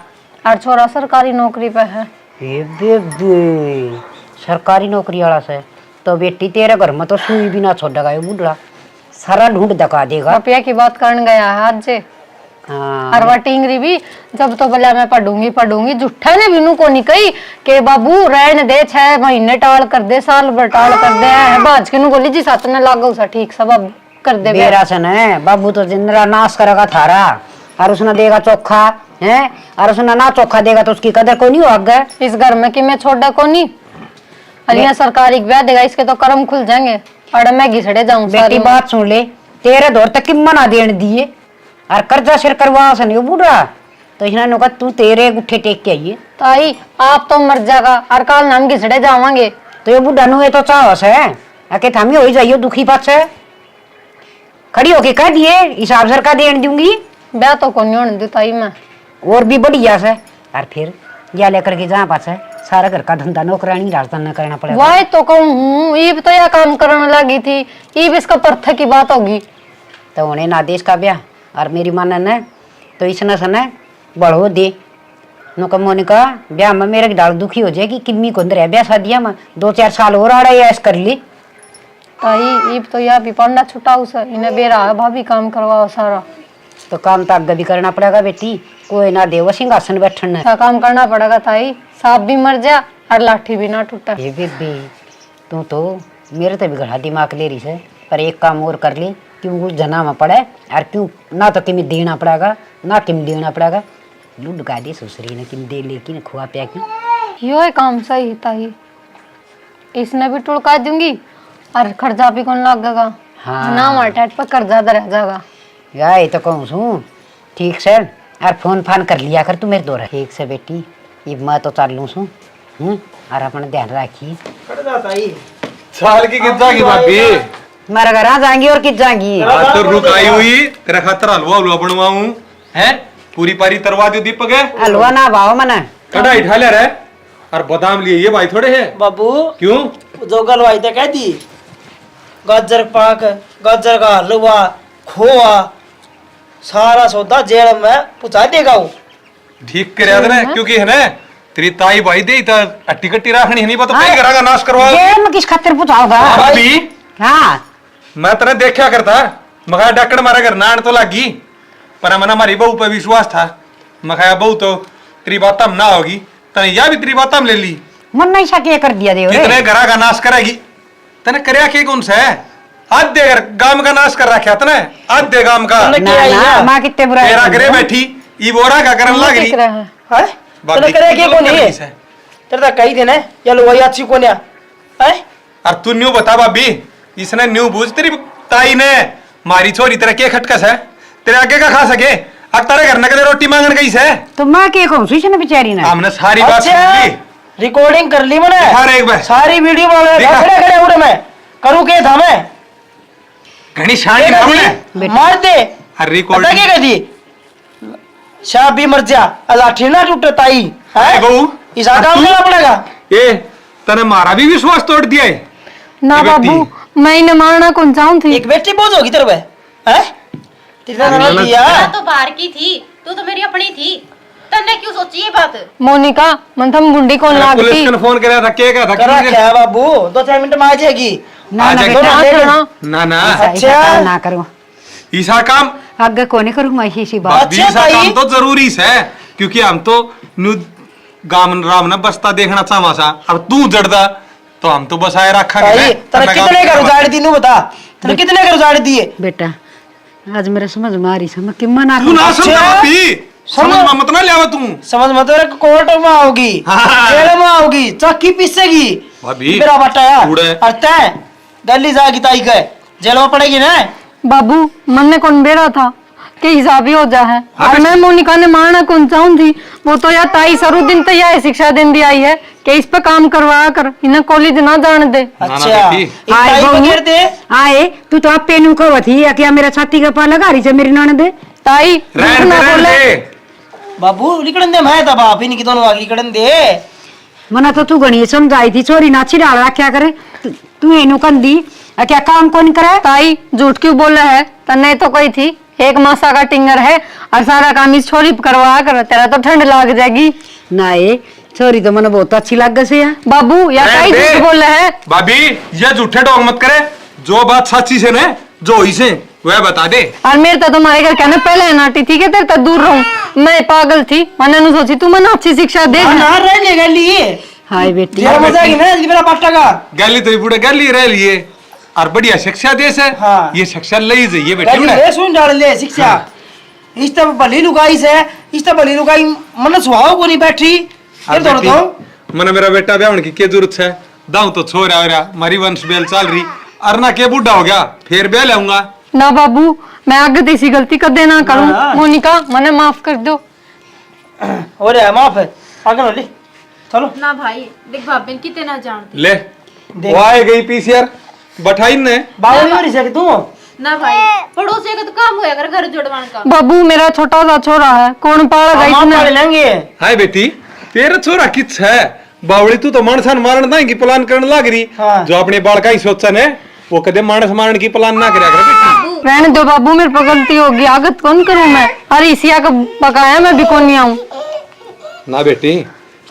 और छोरा सरकारी नौकरी पे है। ए बेबे सरकारी नौकरी वाला से तो बेटी तेरे घर में तो सुई भी ना छोड़ेगा ये बुढ़ा, सारा ढूंढ दका देगा। रुपया की बात करने गया है आज जे। हाँ और वह टिंगरी भी जब तो बोला मैं पढ़ूंगी झूठा ने बिनू को नहीं कही के बाबू रहने दे 6 महीने टाल कर दे, साल भर टाल कर दे है बाज के नु बोली जी साथ ने लागो सा ठीक सब अब कर दे मेरा सन है बाबू तो जिंदरा नाश करेगा थारा, और उसने देगा चोखा है, और उसने ना चोखा देगा तो उसकी कदर को नहीं होगा इस घर में कि मैं छोड़ा को नहीं। अलिया सरकारी ब्याह देगा इसके तो कर्म खुल जाएंगे और मैं घिसड़े जाऊं। बेटी बात सुन ले, तेरे दौर तक की मना देने दिए और कर्जा सिर करवा सन यो बूढ़ा तो इसने कहा तू तेरे गुट्ठे टेक के आइए। ताई आप तो मर जाएगा और कल नाम घिसड़े जावांगे तो ये बुढ़ा नु तो चाहस है आके थामी हो जाइयो दुखी बात से खड़ी होके कह दिए हिसाब सर का देन दूंगी। ब्याह तो को नहीं होने दे ताई मैं, और भी बढ़िया से और फिर या लेकर के जहाँ पास है सारा घर का धंधा नौकरानी राजधान करना पड़ेगा। वाह तो कहूँ ईब तो यह काम करने लगी थी, ईब इसका पर्थ की बात होगी तो उन्हें ना देश का ब्याह और मेरी मानन है तो इसने सने बढ़ो दे नुका मोनिका ब्याह में मेरे दाल दुखी हो जाएगी किम्मी को अंदर है ब्याह शादिया में 2-4 साल और आ रहा है कर ली ताई ईब तो या भी पढ़ना छुटा उस इन्हें बेरा है भाभी काम करवाओ सारा। तो काम तो आगे भी करना पड़ेगा बेटी कोई ना देव सिंहासन बैठन अच्छा काम करना पड़ेगा ताई सांप भी मर जा और लाठी भी ना टूटा। ये बेबी तू तो मेरे तो भी घड़ा दिमाग ले रही है पर एक काम और कर ली क्यों कुछ जना में पड़े और क्यों ना तो किमी देना पड़ेगा ना किम देना पड़ेगा लूट गा दी सुसरी ने किम दे लेकिन खुआ पिया की यो काम सही ताई इसने भी टुड़का दूंगी और खर्चा भी कौन लगेगा। हाँ। ना हमारे पर कर्जा रह जाएगा। या ये तो कहूँ सू ठीक से और फोन फान कर लिया कर तू मेरे दो ठीक से बेटी ये मैं तो चालू सू और अपना ध्यान रखी साल की कितना की भाभी मारा घर आ जाएंगी और किस जाएंगी आज तो रुक आई हुई तेरा खातर हलवा हलवा बनवाऊं है पूरी पारी तरवा दो दीपक है हलवा ना भाव मना कढ़ाई ढा ले रहा और बादाम लिए ये भाई थोड़े है बाबू क्यों जो गलवाई तो कह दी गाजर पाक गाजर का हलवा खोआ सारा सौदा जेल में पहुंचा देगा वो। ठीक करे ना क्योंकि है ना तेरी ताई भाई दे तो अट्टी कट्टी रखनी है नहीं तो कहीं घरा का नाश करवा ये मैं किस खातिर पूछाऊंगा भाभी हाँ मैं तेरे देखा करता मखा डकड़ मारा कर नान तो लागी पर मना हमारी बहू पे विश्वास था मखाया बहू तो तेरी बात ना होगी तने या भी तेरी बात ले ली मन नहीं सके कर दिया दे कितने घरा का नाश करेगी तने करया के कौन सा है आज दे गांव का नाश कर रखा तने आज दे गांव का ना ना माँ कितने बुरा तेरा करे बैठी ई बोरा का करन लग रही है तने करे के कोनी है तेरे ता कही देने या लो वही अच्छी कोन्या है और तू न्यू बता भाभी इसने न्यू बूझ तेरी ताई ने मारी छोरी तेरा के खटकस है तेरे आगे का खा सके अब तारे घर न कदे रोटी मांगन गई से तो माँ के कहूँ सुन बेचारी ना हमने सारी बात सुन ली रिकॉर्डिंग कर ली मैंने हर एक बार सारी वीडियो बना दिखा। खड़े खड़े उड़े मैं करूँ के था मैं घनी शानी हमने मार दे हर रिकॉर्ड पता क्या कहती शाह भी मर जा लाठी ना टूटे ताई है बहू इस काम करना पड़ेगा ए तने मारा भी विश्वास तोड़ दिया है ना ये बेटी। बाबू मैं इन्हें मारना कौन चाहूँ थी एक बेटी बोझ होगी तेरे पे है तेरा गलत दिया मैं तो बाहर की थी तू तो मेरी अपनी थी तन्ने क्यों सोची ये बात। मोनिका मन थम गुंडी कौन लागती पुलिस ने फोन कराया था के था करा क्या है बाबू 2-4 मिनट में आ जाएगी ना आ ना जाएगी। बेटा ना ना अच्छा। ना करो ईसा काम आगे कोने करूँ मैं इसी बात भाभी ईसा काम तो जरूरी है क्योंकि हम तो न्यू गाम राम न बसता देखना चाहवा सा अब तू जड़दा तो हम तो बसाए रखा भाई तेरे कितने घर उजाड़ दी नू बता तेरे कितने घर उजाड़ दिए बेटा आज मेरे समझ में आ रही समझ कि मना तू ना समझ भाभी समझ में मत ना लियावा तू समझ मत तेरे कोर्ट में आओगी हाँ। जेल में आओगी चक्की पीसेगी भाभी मेरा बटाया कूड़े। और तय दिल्ली जाएगी ताई के जेल में पड़ेगी ना बाबू मन ने कौन बेरा था कि हिसाब ही हो जा है हाँ, और मैं मोनिका ने मारना कौन चाहूँ थी वो तो या ताई सरू दिन तो यह शिक्षा दिन दी आई है कि इस पे काम करवाया कर इन्हें कॉलेज ना जाने दे। अच्छा बेटी। इस ताई को घेर दे आए तू तो आप पेनू को थी या क्या मेरा छाती का पा लगा रही है मेरी ननद ताई रहन ना दे, रहन बोले दे। बाबू लिखड़न दे मैं तब आप इनकी दोनों आगे लिखड़न दे मना तो तू गणी समझाई थी चोरी ना छिड़ाल रखा करे तू एनु कंदी क्या काम कौन करे ताई झूठ क्यों बोला है तन्ने तो कोई थी एक मासा का टिंगर है और सारा काम इस छोरी करवा कर तेरा तो ठंड लग जाएगी ना ये छोरी तो मने बहुत अच्छी लग गई है बाबू या ताई रहन दे। झूठ बोल रहे है भाभी ये झूठे डोंग मत करे जो बात सच्ची से न जो इसे वह बता दे और मेरे तो तुम्हारे घर कहना पहले नाटी थी कि तेरे तो दूर रहूं मैं पागल थी मैंने नु सोची तू मना अच्छी शिक्षा दे ना रह ले गली हाय बेटी जेल में जाएगी ना मेरा पाटा का गली तो बूढ़े गली रह लिए और बढ़िया शिक्षा दे से हाँ। ये शिक्षा ले जाइए गली बेटे ले सुन डाल ले शिक्षा इस तब भली लुगाई से इस तब भली लुगाई मन सुहाओ को नहीं बैठी ये तो तो मन मेरा बेटा ब्याह की जरूरत है दाऊ तो छोरा हो रहा मारी वंश बेल चल रही अरना के बूढ़ा हो गया फिर ब्याह लाऊंगा ना बाबू मैं आगे ऐसी गलती कदे ना करूं मोनिका मने माफ कर दो हो रहा है माफ है आगे लो ले चलो ना भाई देख भाभी कितने ना जानती ले वो आए गई पीसीआर बैठाई ने बावली हो रही है तू ना भाई पड़ोसी का तो काम होया कर घर जोड़वान का। बाबू मेरा छोटा सा छोरा है कौन पालेगा हम इसने पाल लेंगे हाय बेटी तेरा छोरा किस है बावड़ी तू तो मानसान मारण ना की प्लान करने लग रही हाँ। जो अपने बालका ही सोचन है वो कदे मानस मारण की प्लान ना करा कर बेटी रहने दो बाबू मेरे पर गलती होगी आगत कौन करूं मैं अरे इसिया का बकाया मैं भी कौन नहीं आऊं ना बेटी,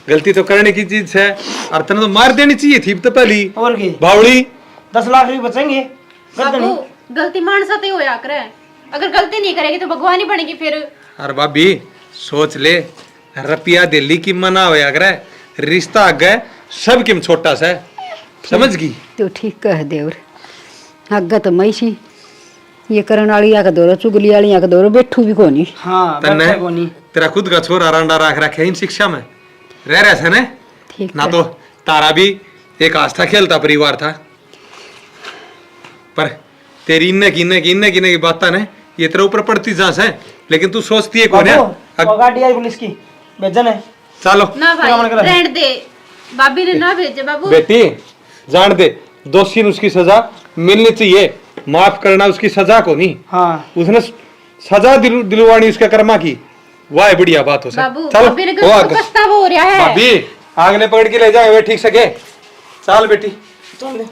गलती तो करने की चीज है, और तने तो मार देनी चाहिए थी तो पहली और की बावड़ी। 10 लाख रुपए बचेंगे। करते बाबू नहीं। गलती मानसा तो ही होया करे, अगर गलती नहीं करेगी तो भगवान ही बनेगी फिर। अरे भाभी सोच ले, रुपया दिल्ली की मना होया करे, रिश्ता आगे सब किम छोटा सा है, समझ गई। तो ठीक कह देवर, अग्गा तो मैं सी ये करण वाली आके दौरो चुगली वाली आके दौरो बैठू भी कोनी। हाँ तन्ने बैठे को नहीं। तेरा खुद का छोरा रांडा राख रखे इन शिक्षा में रह रहे थे ने, ठीक ना है। तो तारा भी एक आस्था खेलता परिवार था, पर तेरी इन्ने की बात ने ये तेरे ऊपर पड़ती जांच है, लेकिन तू सोचती है कौन है। बाबू, वो गाड़ी आई पुलिस की, भेजन है। चलो ना क्या मन भाई करा है? रहने दे, भाभी ने ना भेजे बाबू। बेटी जान दे, दोषी ने उसकी सजा मिलनी चाहिए, माफ करना उसकी सजा को नहीं। हाँ उसने सजा दिलवानी उसके कर्मा की, वाह बढ़िया बात हो बाबू चलो भाभी ने वो गलती आगे। को पछतावा हो रहा है। भाभी आगने पकड़ के ले जाए वे ठीक सके। चल बेटी चल दे।